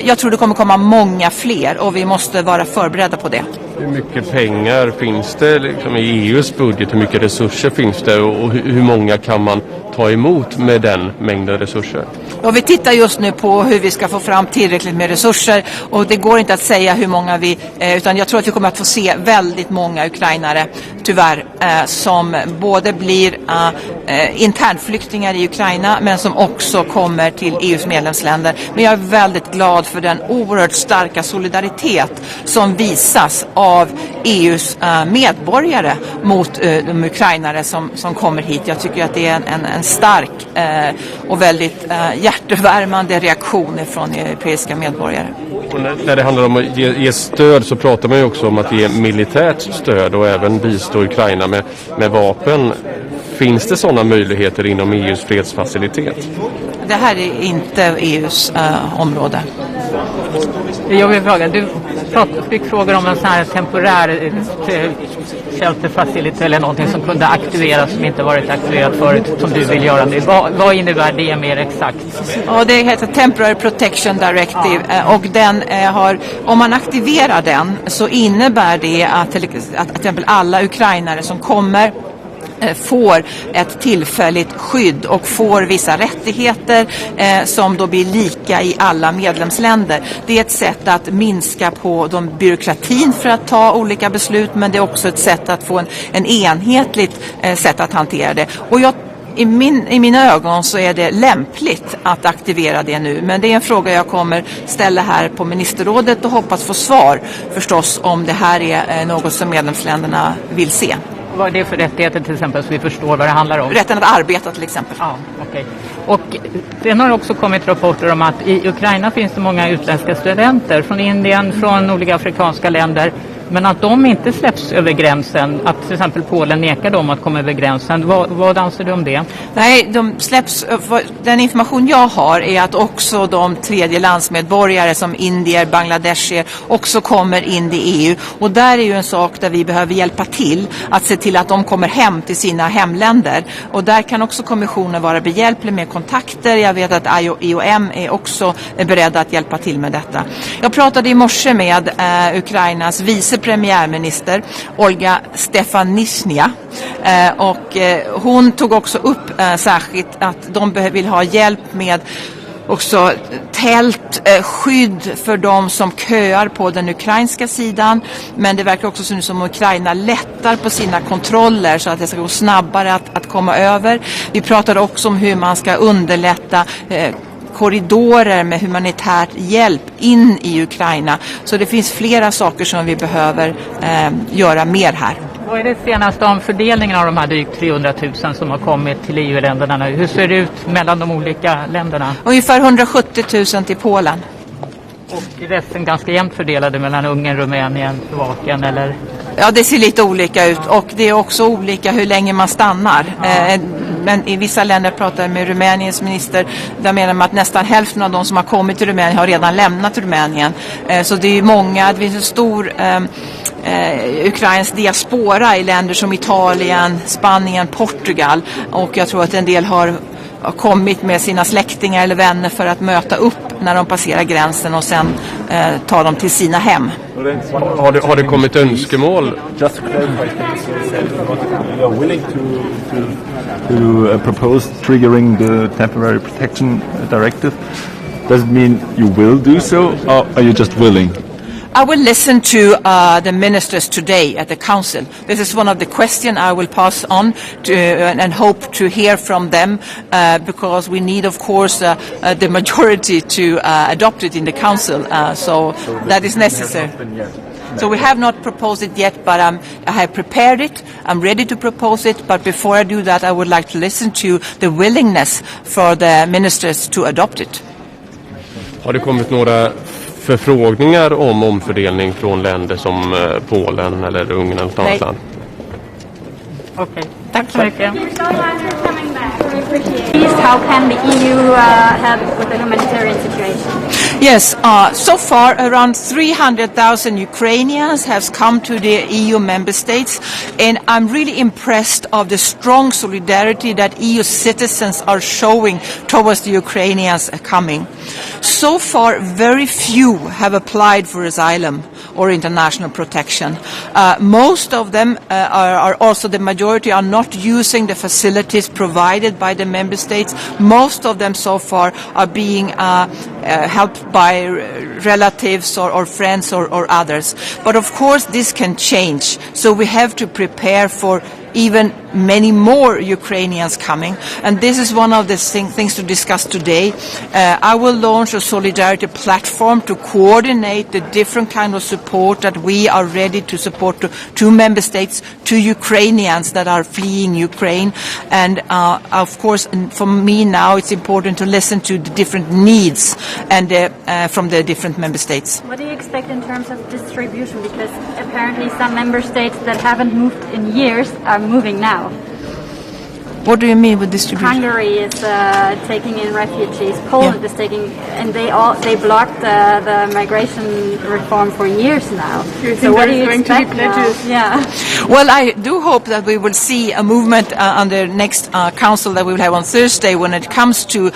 Jag tror det kommer komma många fler och vi måste vara förberedda på det. Hur mycket pengar finns det liksom i EUs budget? Hur mycket resurser finns det och hur många kan man ta emot med den mängden resurser? Och vi tittar just nu på hur vi ska få fram tillräckligt med resurser och det går inte att säga hur många utan jag tror att vi kommer att få se väldigt många ukrainare tyvärr som både blir internflyktingar i Ukraina men som också kommer till EUs medlemsländer. Men jag är väldigt glad för den oerhört starka solidaritet som visas av EUs medborgare mot de ukrainare som kommer hit. Jag tycker att det är en stark och väldigt hjärtevärmande reaktion från europeiska medborgare. Och när det handlar om att ge stöd så pratar man ju också om att ge militärt stöd och även bistå Ukraina med vapen. Finns det sådana möjligheter inom EUs fredsfacilitet? Det här är inte EUs område. Jag vill fråga, du fick frågor om en sån här temporär shelter facility eller någonting som kunde aktiveras som inte varit aktiverat förut som du vill göra nu. Vad innebär det mer exakt? Ja, det heter Temporary Protection Directive och den har, om man aktiverar den så innebär det att till exempel alla ukrainare som kommer får ett tillfälligt skydd och får vissa rättigheter som då blir lika i alla medlemsländer. Det är ett sätt att minska på byråkratin för att ta olika beslut, men det är också ett sätt att få en enhetligt sätt att hantera det. Och i mina ögon så är det lämpligt att aktivera det nu, men det är en fråga jag kommer ställa här på ministerrådet och hoppas få svar förstås om det här är något som medlemsländerna vill se. Vad är det för rättigheter till exempel så vi förstår vad det handlar om? Rätten att arbeta till exempel. Ja, okej. Och sen har också kommit rapporter om att i Ukraina finns det många utländska studenter från Indien, från olika afrikanska länder, men att de inte släpps över gränsen, att till exempel Polen nekar dem att komma över gränsen. Vad anser du om det? Nej, de släpps, den information jag har är att också de tredjelandsmedborgare som indier, bangladeshier också kommer in i EU. Och där är ju en sak där vi behöver hjälpa till att se till att de kommer hem till sina hemländer. Och där kan också kommissionen vara behjälplig med kontakter. Jag vet att IOM är också beredda att hjälpa till med detta. Jag pratade i morse med Ukrainas vicepremiärminister Olga Stefanishnja och hon tog också upp särskilt att de vill ha hjälp med också tält, skydd för de som köar på den ukrainska sidan, men det verkar också som Ukraina lättar på sina kontroller så att det ska gå snabbare att komma över. Vi pratade också om hur man ska underlätta korridorer med humanitär hjälp in i Ukraina. Så det finns flera saker som vi behöver göra mer här. Vad är det senaste om fördelningen av de här drygt 300 000 som har kommit till EU-länderna nu? Hur ser det ut mellan de olika länderna? Ungefär 170 000 till Polen. Och resten ganska jämnt fördelade mellan Ungern, Rumänien, Slovakien eller? Ja, det ser lite olika ut och det är också olika hur länge man stannar. Men i vissa länder pratar jag med Rumäniens minister, där menar man att nästan hälften av de som har kommit till Rumänien har redan lämnat Rumänien. Så det är många, det finns en stor ukrainsk diaspora i länder som Italien, Spanien, Portugal, och jag tror att en del har kommit med sina släktingar eller vänner för att möta upp när de passerar gränsen och sen ta dem till sina hem. Har det kommit önskemål? Just to clarify, you are willing to propose triggering the temporary protection directive. Does it mean you will do so, or are you just willing? I will listen to the ministers today at the council. This is one of the questions I will pass on to and hope to hear from them because we need, of course, the majority to adopt it in the council. So that is necessary. So we have not proposed it yet, but I have prepared it. I'm ready to propose it. But before I do that, I would like to listen to the willingness for the ministers to adopt it. Har det kommit några förfrågningar om omfördelning från länder som Polen eller Ungern eller något annat land? Okej, tack så mycket. How can the EU help with the humanitarian situation? Yes, so far around 300,000 Ukrainians have come to the EU member states, and I'm really impressed of the strong solidarity that EU citizens are showing towards the Ukrainians coming. So far, very few have applied for asylum or international protection. Most of them are also, the majority are not using the facilities provided by the member states. Most of them so far are being helped by relatives or friends or others. But of course this can change, so we have to prepare for even many more Ukrainians coming, and this is one of the things to discuss today. I will launch a solidarity platform to coordinate the different kind of support that we are ready to support to member states, to Ukrainians that are fleeing Ukraine, and of course for me now it's important to listen to the different needs and from the different member states. What do you expect in terms of distribution? Because apparently some member states that haven't moved in years are moving now. What do you mean with distribution? Hungary is taking in refugees. Poland is taking, and they blocked the migration reform for years now. So what do you expect now? Yeah. Well, I do hope that we will see a movement on the next council that we will have on Thursday when it comes to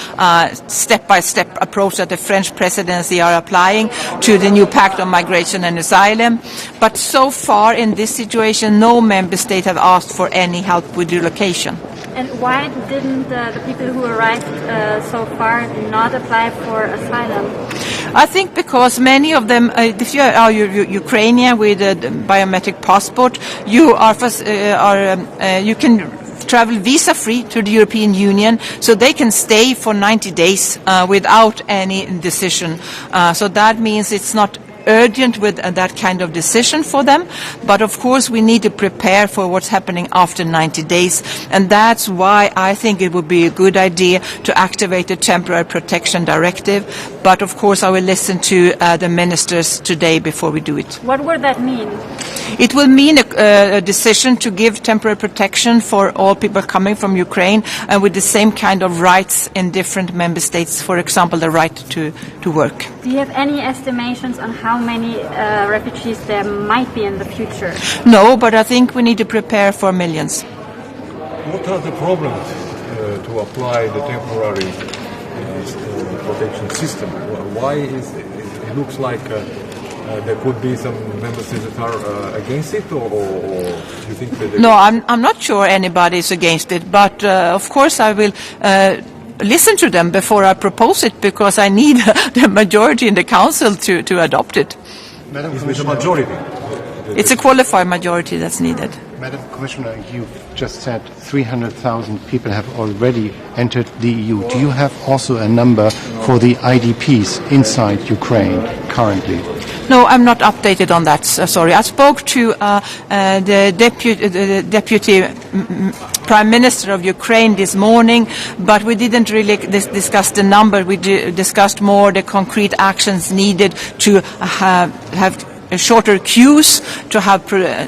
step-by-step approach that the French presidency are applying to the new pact on migration and asylum. But so far in this situation, no member state have asked for any help with relocation. And why didn't the people who arrived so far not apply for asylum? I think because many of them, if you are Ukrainian with a biometric passport, you can travel visa-free to the European Union, so they can stay for 90 days without any decision. So that means it's not urgent with that kind of decision for them, but of course we need to prepare for what's happening after 90 days, and that's why I think it would be a good idea to activate the temporary protection directive, but of course I will listen to the ministers today before we do it. What would that mean? It will mean a decision to give temporary protection for all people coming from Ukraine and with the same kind of rights in different member states, for example the right to work. Do you have any estimations on how many refugees there might be in the future? No, but I think we need to prepare for millions. What are the problems to apply the temporary protection system? Why is it looks like there could be some member states that are against it, or do you think that? No, I'm not sure anybody is against it, but of course I will listen to them before I propose it, because I need the majority in the council to adopt it. Madam Commissioner, majority. It's a qualified majority that's needed. Madam Commissioner, you've just said 300,000 people have already entered the EU. Do you have also a number for the IDPs inside Ukraine currently? No, I'm not updated on that. Sorry. I spoke to the deputy Prime Minister of Ukraine this morning, but we didn't really discuss the number. We discussed more the concrete actions needed to have shorter queues, to have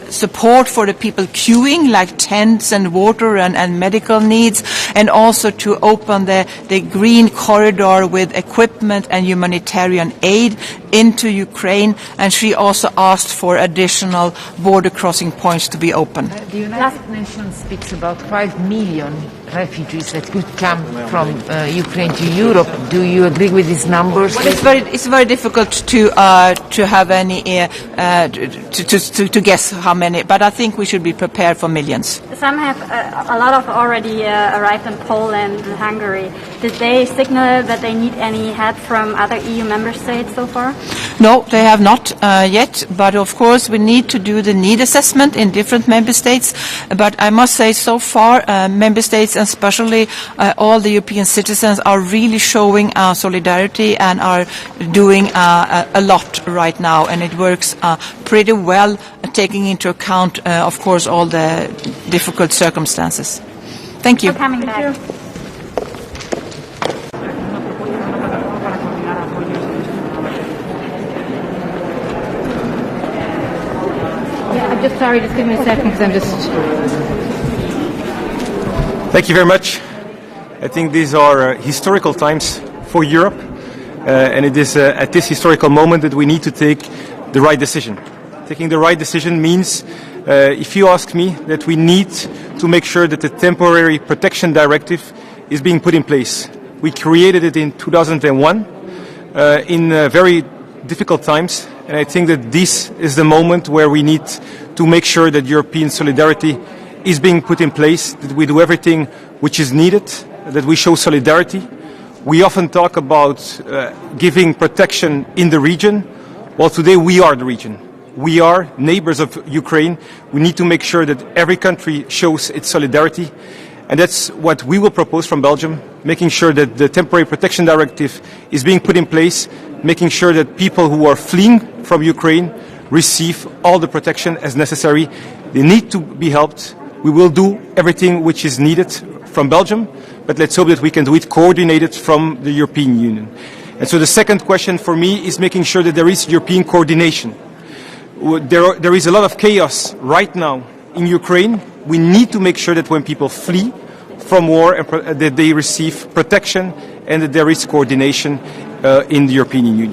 support for the people queuing, like tents and water and medical needs, and also to open the green corridor with equipment and humanitarian aid into Ukraine. And she also asked for additional border crossing points to be open. The United Nations speaks about 5 million refugees that could come from Ukraine to Europe. Do you agree with these numbers? Well, it's very difficult to have any to guess how many, but I think we should be prepared for millions. Some have a lot of already arrived in Poland and Hungary. Did they signal that they need any help from other EU member states so far? No, they have not yet, but of course we need to do the need assessment in different member states. But I must say, so far member states, and especially all the European citizens, are really showing solidarity and are doing a lot right now, and it works pretty well, taking into account of course all the difficult circumstances. Thank you. For coming back. I'm just sorry, just give me a second, because I'm just... Thank you very much. I think these are historical times for Europe, and it is at this historical moment that we need to take the right decision. Taking the right decision means, if you ask me, that we need to make sure that the temporary protection directive is being put in place. We created it in 2001 in very difficult times, and I think that this is the moment where we need to make sure that European solidarity is being put in place, that we do everything which is needed, that we show solidarity. We often talk about giving protection in the region. Well, today we are the region. We are neighbors of Ukraine. We need to make sure that every country shows its solidarity. And that's what we will propose from Belgium, making sure that the temporary protection directive is being put in place, making sure that people who are fleeing from Ukraine receive all the protection as necessary. They need to be helped. We will do everything which is needed from Belgium, but let's hope that we can do it coordinated from the European Union. And so the second question for me is making sure that there is European coordination. There is a lot of chaos right now in Ukraine. We need to make sure that when people flee from war, and that they receive protection, and that there is coordination in the European Union.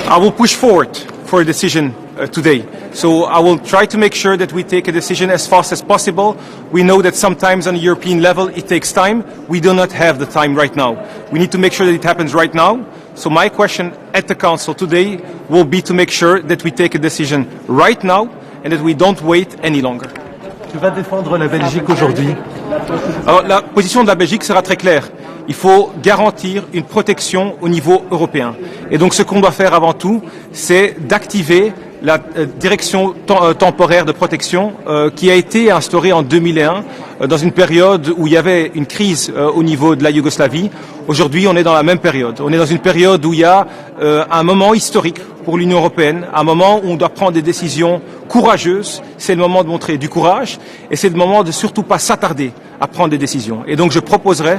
I will push forward for a decision today. So I will try to make sure that we take a decision as fast as possible. We know that sometimes on a European level it takes time. We do not have the time right now. We need to make sure that it happens right now. So my question at the Council today will be to make sure that we take a decision right now and that we don't wait any longer. Tu vas défendre la Belgique aujourd'hui? Alors, la position de la Belgique sera très claire. Il faut garantir une protection au niveau européen. Et donc ce qu'on doit faire avant tout, c'est d'activer la direction temporaire de protection qui a été instaurée en 2001 dans une période où il y avait une crise au niveau de la Yougoslavie. Aujourd'hui, on est dans la même période. On est dans une période où il y a un moment historique pour l'Union européenne, un moment où on doit prendre des décisions courageuses. C'est le moment de montrer du courage et c'est le moment de surtout pas s'attarder à prendre des décisions. Et donc je proposerai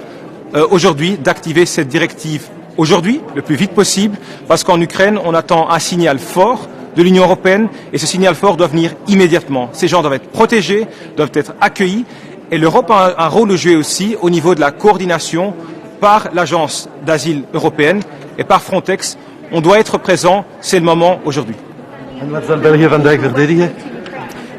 aujourd'hui d'activer cette directive aujourd'hui, le plus vite possible, parce qu'en Ukraine, on attend un signal fort de l'Union européenne et ce signal fort doit venir immédiatement. Ces gens doivent être protégés, doivent être accueillis et l'Europe a un rôle à jouer aussi au niveau de la coordination par l'Agence d'asile européenne et par Frontex. On doit être présent, c'est le moment aujourd'hui.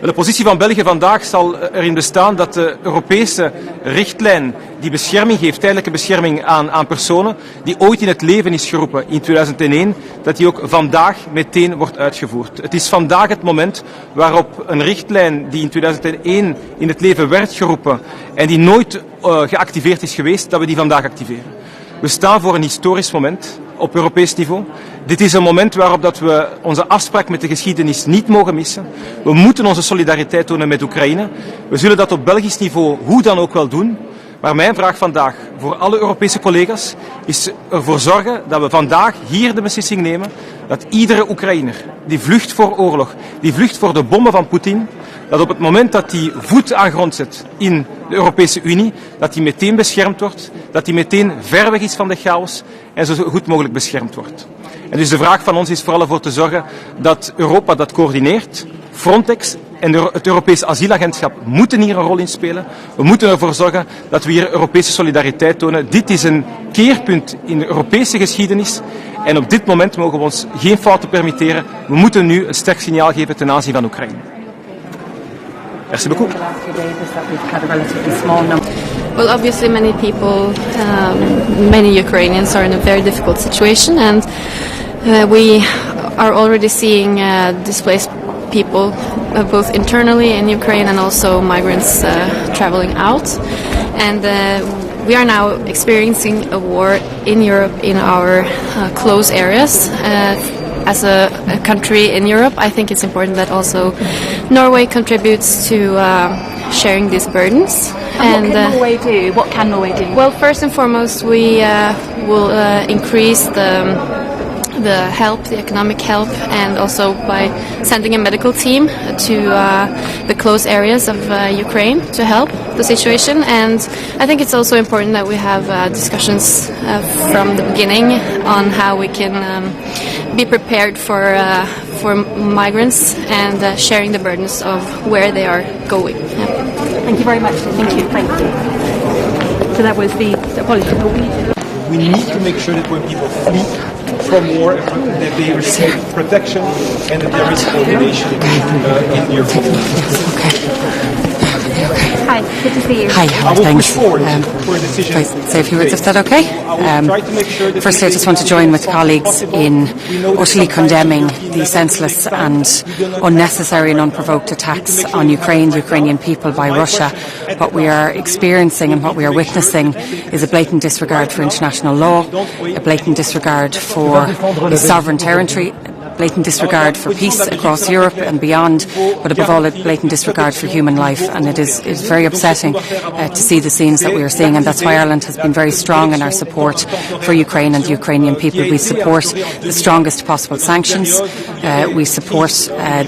De positie van België vandaag zal erin bestaan dat de Europese richtlijn die bescherming geeft, tijdelijke bescherming aan personen, die ooit in het leven is geroepen in 2001, dat die ook vandaag meteen wordt uitgevoerd. Het is vandaag het moment waarop een richtlijn die in 2001 in het leven werd geroepen en die nooit geactiveerd is geweest, dat we die vandaag activeren. We staan voor een historisch moment op Europees niveau. Dit is een moment waarop dat we onze afspraak met de geschiedenis niet mogen missen. We moeten onze solidariteit tonen met Oekraïne. We zullen dat op Belgisch niveau hoe dan ook wel doen. Maar mijn vraag vandaag voor alle Europese collega's is ervoor zorgen dat we vandaag hier de beslissing nemen dat iedere Oekraïner die vlucht voor oorlog, die vlucht voor de bommen van Poetin, dat op het moment dat hij voet aan grond zet in de Europese Unie, dat hij meteen beschermd wordt, dat hij meteen ver weg is van de chaos en zo goed mogelijk beschermd wordt. En dus de vraag van ons is vooral ervoor te zorgen dat Europa dat coördineert. Frontex en het Europees asielagentschap moeten hier een rol in spelen. We moeten ervoor zorgen dat we hier Europese solidariteit tonen. Dit is een keerpunt in de Europese geschiedenis. En op dit moment mogen we ons geen fouten permitteren. We moeten nu een sterk signaal geven ten aanzien van Oekraïne. Merci beaucoup. Well, obviously many people, many Ukrainians are in a very difficult situation, and we are already seeing displaced people both internally in Ukraine and also migrants traveling out. And we are now experiencing a war in Europe in our close areas. As a country in Europe, I think it's important that also Norway contributes to sharing these burdens. And what can Norway do? What can Norway do? Well, first and foremost, we will increase the help, the economic help, and also by sending a medical team to the close areas of Ukraine to help the situation. And I think it's also important that we have discussions from the beginning on how we can be prepared for migrants and sharing the burdens of where they are going. Yeah. Thank you very much. Thank you. Thank you. So that was the apology. We need to make sure that when people flee from war, that they receive protection and that there is coordination in your Hi, good to see you. Hi, how are things? If I say a few words, if that's okay? Firstly, I just want to join with colleagues in utterly condemning the senseless and unnecessary and unprovoked attacks on Ukraine, the Ukrainian people by Russia. What we are experiencing and what we are witnessing is a blatant disregard for international law, a blatant disregard for sovereign territory, blatant disregard for peace across Europe and beyond, but above all a blatant disregard for human life. And it is very upsetting to see the scenes that we are seeing, and that's why Ireland has been very strong in our support for Ukraine and the Ukrainian people. We support the strongest possible sanctions. We support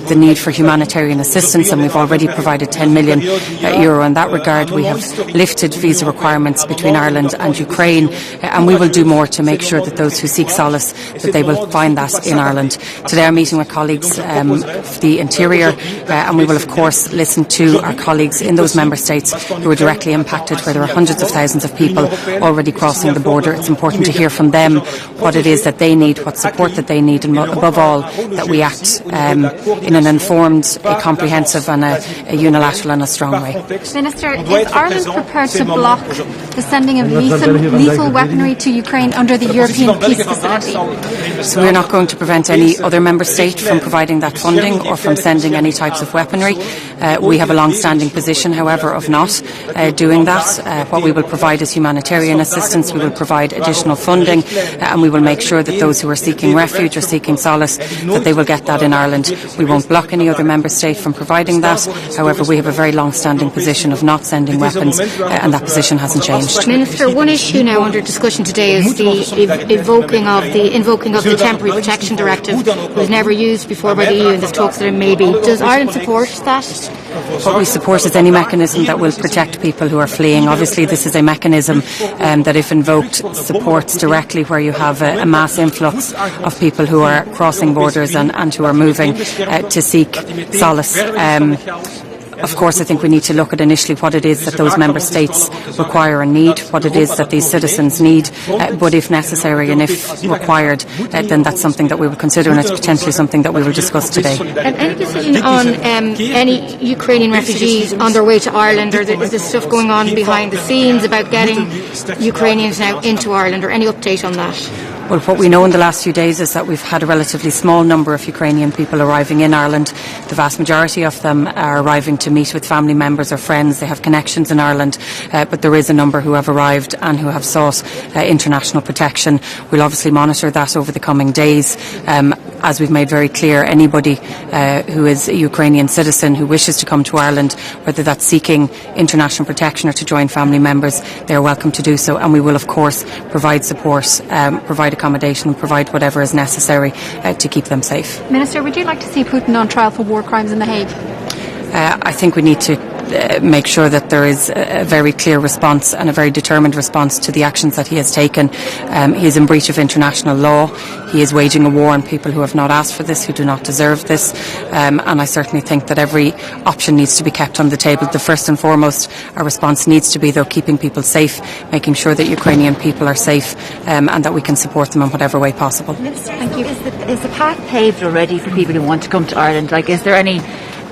the need for humanitarian assistance, and we've already provided €10 million in that regard. We have lifted visa requirements between Ireland and Ukraine, and we will do more to make sure that those who seek solace, that they will find that in Ireland. Today I'm meeting with colleagues of the Interior, and we will of course listen to our colleagues in those member states who are directly impacted, where there are hundreds of thousands of people already crossing the border. It's important to hear from them what it is that they need, what support that they need, and above all that we act in an informed, a comprehensive and a unilateral and a strong way. Minister, is Ireland prepared to block the sending of lethal weaponry to Ukraine under the European Peace Facility? So we're not going to prevent any other member state from providing that funding or from sending any types of weaponry. We have a long-standing position, however, of not doing that. What we will provide is humanitarian assistance, we will provide additional funding, and we will make sure that those who are seeking refuge or seeking solace, that they will get that in Ireland. We won't block any other member state from providing that. However, we have a very long-standing position of not sending weapons, and that position hasn't changed. Minister, one issue now under discussion today is the invoking of the Temporary Protection Directive. It was never used before by the EU, and there's talks that it may be. Does Ireland support that? What we support is any mechanism that will protect people who are fleeing. Obviously, this is a mechanism that, if invoked, supports directly where you have a mass influx of people who are crossing borders and who are moving to seek solace. Of course, I think we need to look at initially what it is that those member states require and need, what it is that these citizens need, but if necessary and if required, then that's something that we will consider, and it's potentially something that we will discuss today. And any decision on any Ukrainian refugees on their way to Ireland, or is there stuff going on behind the scenes about getting Ukrainians now into Ireland, or any update on that? Well, what we know in the last few days is that we've had a relatively small number of Ukrainian people arriving in Ireland. The vast majority of them are arriving to meet with family members or friends. They have connections in Ireland, but there is a number who have arrived and who have sought international protection. We'll obviously monitor that over the coming days. As we've made very clear, anybody who is a Ukrainian citizen who wishes to come to Ireland, whether that's seeking international protection or to join family members, they are welcome to do so, and we will of course provide support, provide accommodation and provide whatever is necessary to keep them safe. Minister, would you like to see Putin on trial for war crimes in The Hague? I think we need to make sure that there is a very clear response and a very determined response to the actions that he has taken. He is in breach of international law. He is waging a war on people who have not asked for this, who do not deserve this. And I certainly think that every option needs to be kept on the table. The first and foremost, our response needs to be, though, keeping people safe, making sure that Ukrainian people are safe, and that we can support them in whatever way possible. Thank you. Is the path paved already for people who want to come to Ireland? Like, is there any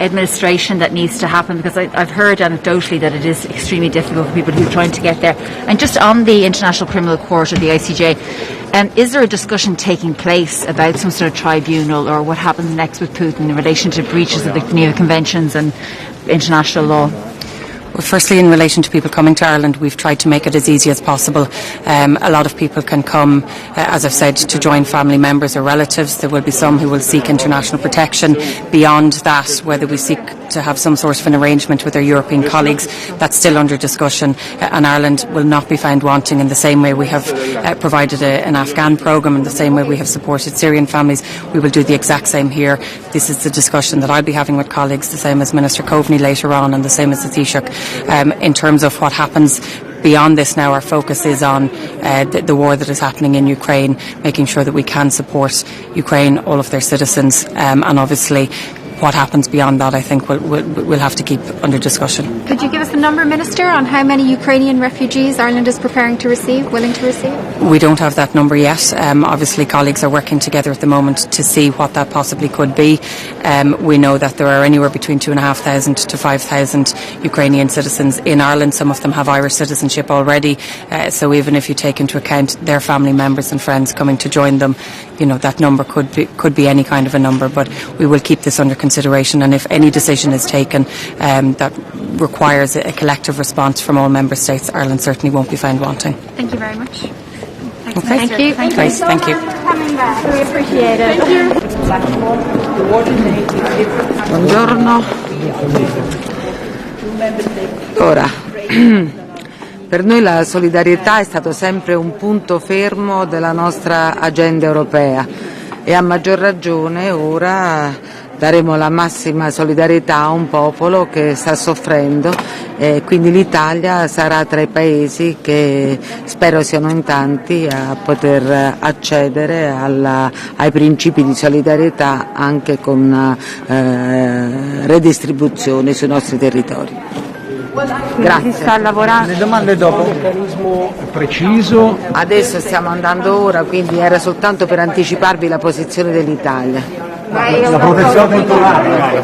administration that needs to happen? Because I've heard anecdotally that it is extremely difficult for people who are trying to get there. And just on the International Criminal Court or the ICJ, is there a discussion taking place about some sort of tribunal, or what happens next with Putin in relation to breaches of the Geneva Conventions and international law? Well, firstly, in relation to people coming to Ireland, we've tried to make it as easy as possible. A lot of people can come, as I've said, to join family members or relatives. There will be some who will seek international protection. Beyond that, whether we seek to have some sort of an arrangement with our European colleagues, that's still under discussion, and Ireland will not be found wanting. In the same way we have provided an Afghan programme, in the same way we have supported Syrian families, we will do the exact same here. This is the discussion that I'll be having with colleagues, the same as Minister Coveney later on, and the same as the Taoiseach. In terms of what happens beyond this now, our focus is on the war that is happening in Ukraine, making sure that we can support Ukraine, all of their citizens, and obviously what happens beyond that, I think, we'll have to keep under discussion. Could you give us the number, Minister, on how many Ukrainian refugees Ireland is preparing to receive, willing to receive? We don't have that number yet. Obviously, colleagues are working together at the moment to see what that possibly could be. We know that there are anywhere between 2,500 to 5,000 Ukrainian citizens in Ireland. Some of them have Irish citizenship already. So even if you take into account their family members and friends coming to join them, you know, that number could be any kind of a number. But we will keep this under consideration, and if any decision is taken that requires a collective response from all member states, Ireland certainly won't be found wanting. Thank you very much. Okay. Thank you. Great. Thank you. Coming back. We appreciate it. Thank you. Buongiorno. Ora, per noi la solidarietà è stato sempre un punto fermo della nostra agenda europea e a maggior ragione ora daremo la massima solidarietà a un popolo che sta soffrendo e quindi l'Italia sarà tra i paesi che spero siano in tanti a poter accedere ai principi di solidarietà anche con redistribuzione sui nostri territori. Grazie. Sta lavorando. Le domande dopo. Un meccanismo preciso. Adesso stiamo andando ora, quindi era soltanto per anticiparvi la posizione dell'Italia. La protezione culturale.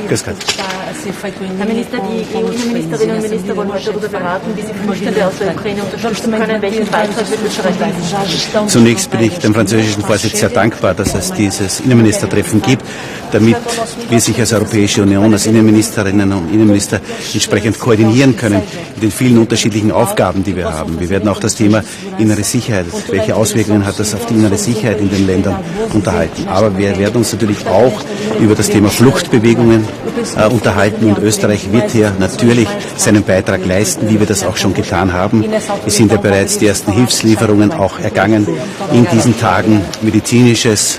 Grüß Gott. Herr Minister, die EU-Ministerinnen und Minister wollen heute darüber beraten, wie sie Flüchtende aus der Ukraine unterstützen können. Welchen Beitrag wird Österreich leisten? Zunächst bin ich dem französischen Vorsitz sehr dankbar, dass es dieses Innenministertreffen gibt, damit wir sich als Europäische Union, als Innenministerinnen und Innenminister entsprechend koordinieren können in den vielen unterschiedlichen Aufgaben, die wir haben. Wir werden auch das Thema innere Sicherheit, welche Auswirkungen hat das auf die innere Sicherheit in den Ländern unterhalten. Aber wir werden uns natürlich auch über das Thema Fluchtbewegungen unterhalten und Österreich wird hier natürlich seinen Beitrag leisten, wie wir das auch schon getan haben. Es sind ja bereits die ersten Hilfslieferungen auch ergangen in diesen Tagen. Medizinisches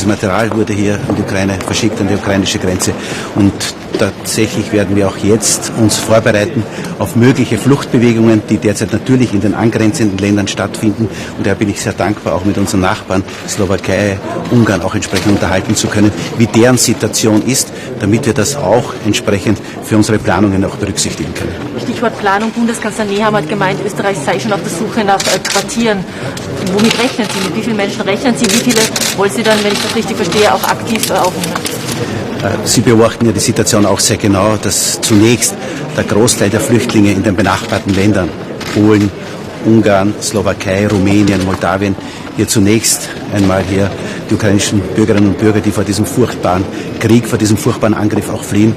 Material wurde hier in die Ukraine verschickt, an die ukrainische Grenze. Und tatsächlich werden wir auch jetzt uns vorbereiten auf mögliche Fluchtbewegungen, die derzeit natürlich in den angrenzenden Ländern stattfinden. Und daher bin ich sehr dankbar, auch mit unseren Nachbarn Slowakei, Ungarn auch entsprechend unterhalten zu können, wie deren Situation ist, damit wir das auch entsprechend für unsere Planungen auch berücksichtigen können. Stichwort Planung. Bundeskanzler Nehammer hat gemeint, Österreich sei schon auf der Suche nach Quartieren. Womit rechnen Sie? Mit wie vielen Menschen rechnen Sie? Wie viele wollen Sie dann, wenn ich das richtig verstehe, auch aktiv aufnehmen? Sie beobachten ja die Situation auch sehr genau, dass zunächst der Großteil der Flüchtlinge in den benachbarten Ländern, Polen, Ungarn, Slowakei, Rumänien, Moldawien, hier zunächst einmal hier die ukrainischen Bürgerinnen und Bürger, die vor diesem furchtbaren Krieg, vor diesem furchtbaren Angriff auch fliehen,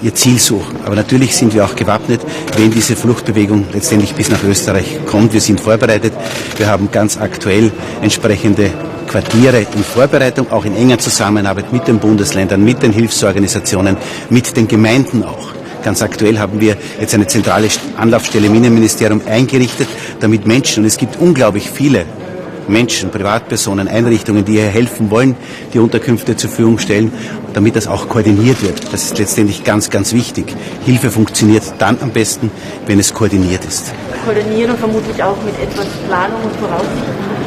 ihr Ziel suchen. Aber natürlich sind wir auch gewappnet, wenn diese Fluchtbewegung letztendlich bis nach Österreich kommt. Wir sind vorbereitet. Wir haben ganz aktuell entsprechende Quartiere in Vorbereitung, auch in enger Zusammenarbeit mit den Bundesländern, mit den Hilfsorganisationen, mit den Gemeinden auch. Ganz aktuell haben wir jetzt eine zentrale Anlaufstelle im Innenministerium eingerichtet, damit Menschen, und es gibt unglaublich viele Menschen, Privatpersonen, Einrichtungen, die hier helfen wollen, die Unterkünfte zur Verfügung stellen, damit das auch koordiniert wird. Das ist letztendlich ganz, ganz wichtig. Hilfe funktioniert dann am besten, wenn es koordiniert ist. Koordinieren und vermutlich auch mit etwas Planung und Voraussicht.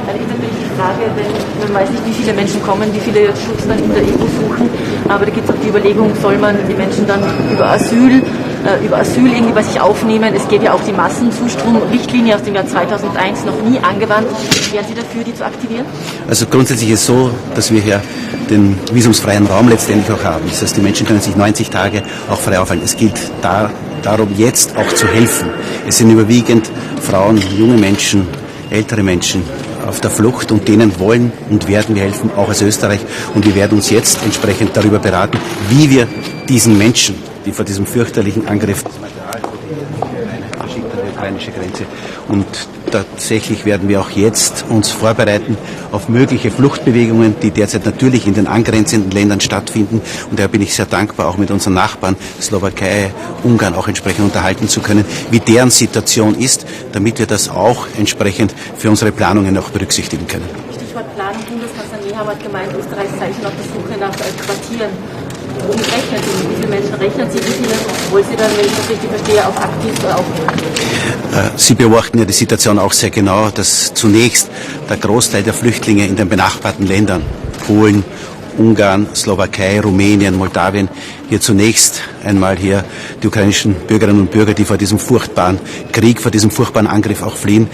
Dann ist natürlich die Frage, wenn man weiß nicht, wie viele Menschen kommen, wie viele jetzt Schutz dann in der EU suchen, aber da gibt es auch die Überlegung, soll man die Menschen dann über Asyl irgendwie bei sich aufnehmen. Es gäbe ja auch die Massenzustrom-Richtlinie aus dem Jahr 2001 noch nie angewandt. Wären Sie dafür, die zu aktivieren? Also grundsätzlich ist es so, dass wir hier den visumsfreien Raum letztendlich auch haben. Das heißt, die Menschen können sich 90 Tage auch frei aufhalten. Es gilt darum, jetzt auch zu helfen. Es sind überwiegend Frauen, junge Menschen, ältere Menschen auf der Flucht und denen wollen und werden wir helfen, auch als Österreich. Und wir werden uns jetzt entsprechend darüber beraten, wie wir diesen Menschen, die vor diesem fürchterlichen Angriff verschickt an die ukrainische Grenze. Und tatsächlich werden wir auch jetzt uns vorbereiten auf mögliche Fluchtbewegungen, die derzeit natürlich in den angrenzenden Ländern stattfinden. Und daher bin ich sehr dankbar, auch mit unseren Nachbarn Slowakei, Ungarn auch entsprechend unterhalten zu können, wie deren Situation ist, damit wir das auch entsprechend für unsere Planungen auch berücksichtigen können. Stichwort Planung. Bundeskanzler Nehammer hat gemeint, Österreich sei schon auf der Suche nach Quartieren. Womit rechnen Sie? Wie viele Menschen rechnen Sie? Wie viele wollen Sie dann, wenn ich das richtig verstehe, auch aktiv aufnehmen? Sie beobachten ja die Situation auch sehr genau, dass zunächst der Großteil der Flüchtlinge in den benachbarten Ländern, Polen, Ungarn, Slowakei, Rumänien, Moldawien, hier zunächst einmal hier die ukrainischen Bürgerinnen und Bürger, die vor diesem furchtbaren Krieg, vor diesem furchtbaren Angriff auch fliehen,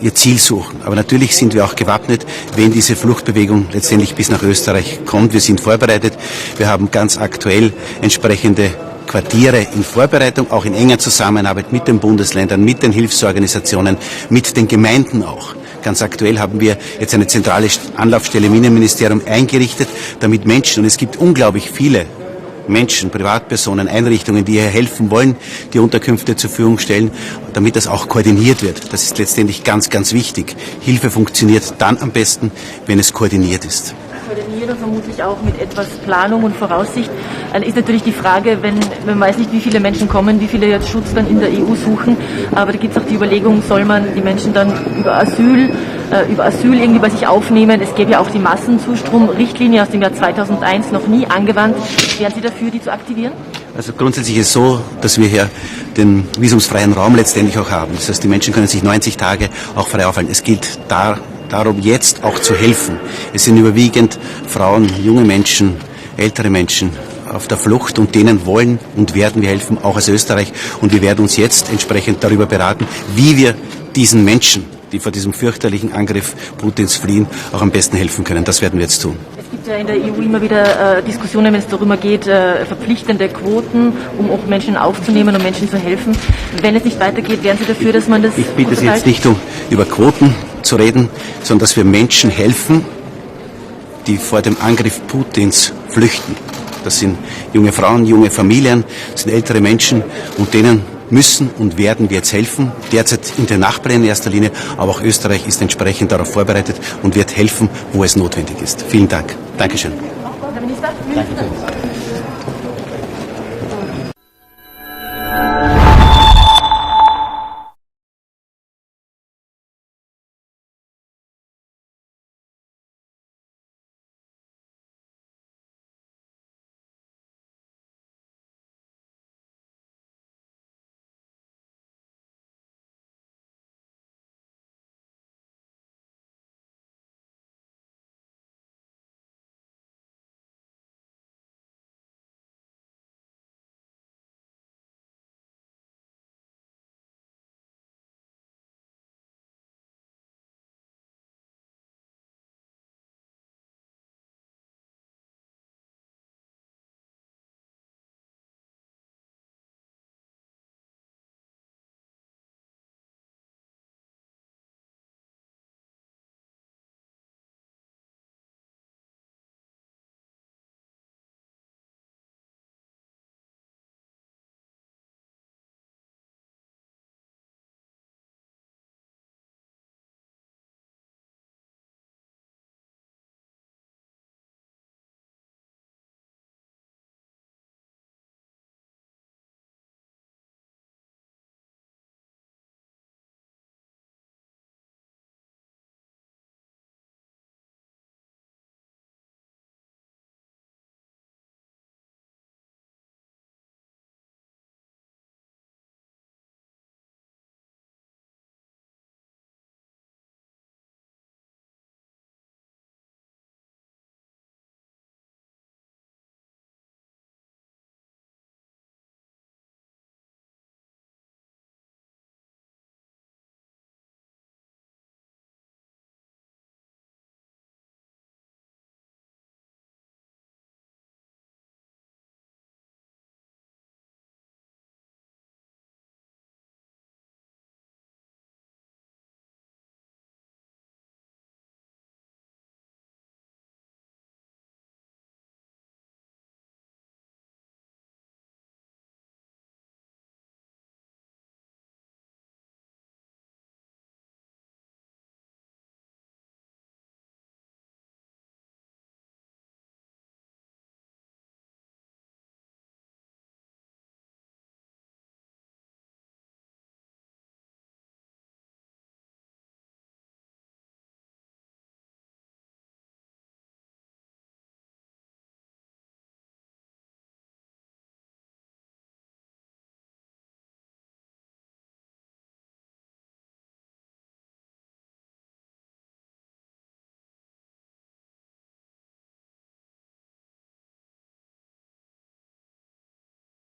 ihr Ziel suchen. Aber natürlich sind wir auch gewappnet, wenn diese Fluchtbewegung letztendlich bis nach Österreich kommt. Wir sind vorbereitet. Wir haben ganz aktuell entsprechende Quartiere in Vorbereitung, auch in enger Zusammenarbeit mit den Bundesländern, mit den Hilfsorganisationen, mit den Gemeinden auch. Ganz aktuell haben wir jetzt eine zentrale Anlaufstelle im Innenministerium eingerichtet, damit Menschen, und es gibt unglaublich viele Menschen, Privatpersonen, Einrichtungen, die hier helfen wollen, die Unterkünfte zur Verfügung stellen, damit das auch koordiniert wird. Das ist letztendlich ganz, ganz wichtig. Hilfe funktioniert dann am besten, wenn es koordiniert ist. Koordinieren und vermutlich auch mit etwas Planung und Voraussicht. Dann ist natürlich die Frage, wenn man weiß nicht, wie viele Menschen kommen, wie viele jetzt Schutz dann in der EU suchen, aber da gibt es auch die Überlegung, soll man die Menschen dann über Asyl irgendwie bei sich aufnehmen. Es gäbe ja auch die Massenzustrom-Richtlinie aus dem Jahr 2001 noch nie angewandt. Wären Sie dafür, die zu aktivieren? Also grundsätzlich ist es so, dass wir hier den visumsfreien Raum letztendlich auch haben. Das heißt, die Menschen können sich 90 Tage auch frei aufhalten. Es gilt darum, jetzt auch zu helfen. Es sind überwiegend Frauen, junge Menschen, ältere Menschen auf der Flucht und denen wollen und werden wir helfen, auch als Österreich. Und wir werden uns jetzt entsprechend darüber beraten, wie wir diesen Menschen, die vor diesem fürchterlichen Angriff Putins fliehen, auch am besten helfen können. Das werden wir jetzt tun. Es gibt Es gibt ja in der EU immer wieder Diskussionen, wenn es darüber geht, verpflichtende Quoten, um auch Menschen aufzunehmen und Menschen zu helfen. Wenn es nicht weitergeht, wären Sie dafür, dass man das... Ich bitte Sie jetzt nicht, um über Quoten zu reden, sondern dass wir Menschen helfen, die vor dem Angriff Putins flüchten. Das sind junge Frauen, junge Familien, das sind ältere Menschen und denen müssen und werden wir jetzt helfen. Derzeit in den Nachbarn in erster Linie, aber auch Österreich ist entsprechend darauf vorbereitet und wird helfen, wo es notwendig ist. Vielen Dank. Dankeschön. Herr Minister? Danke.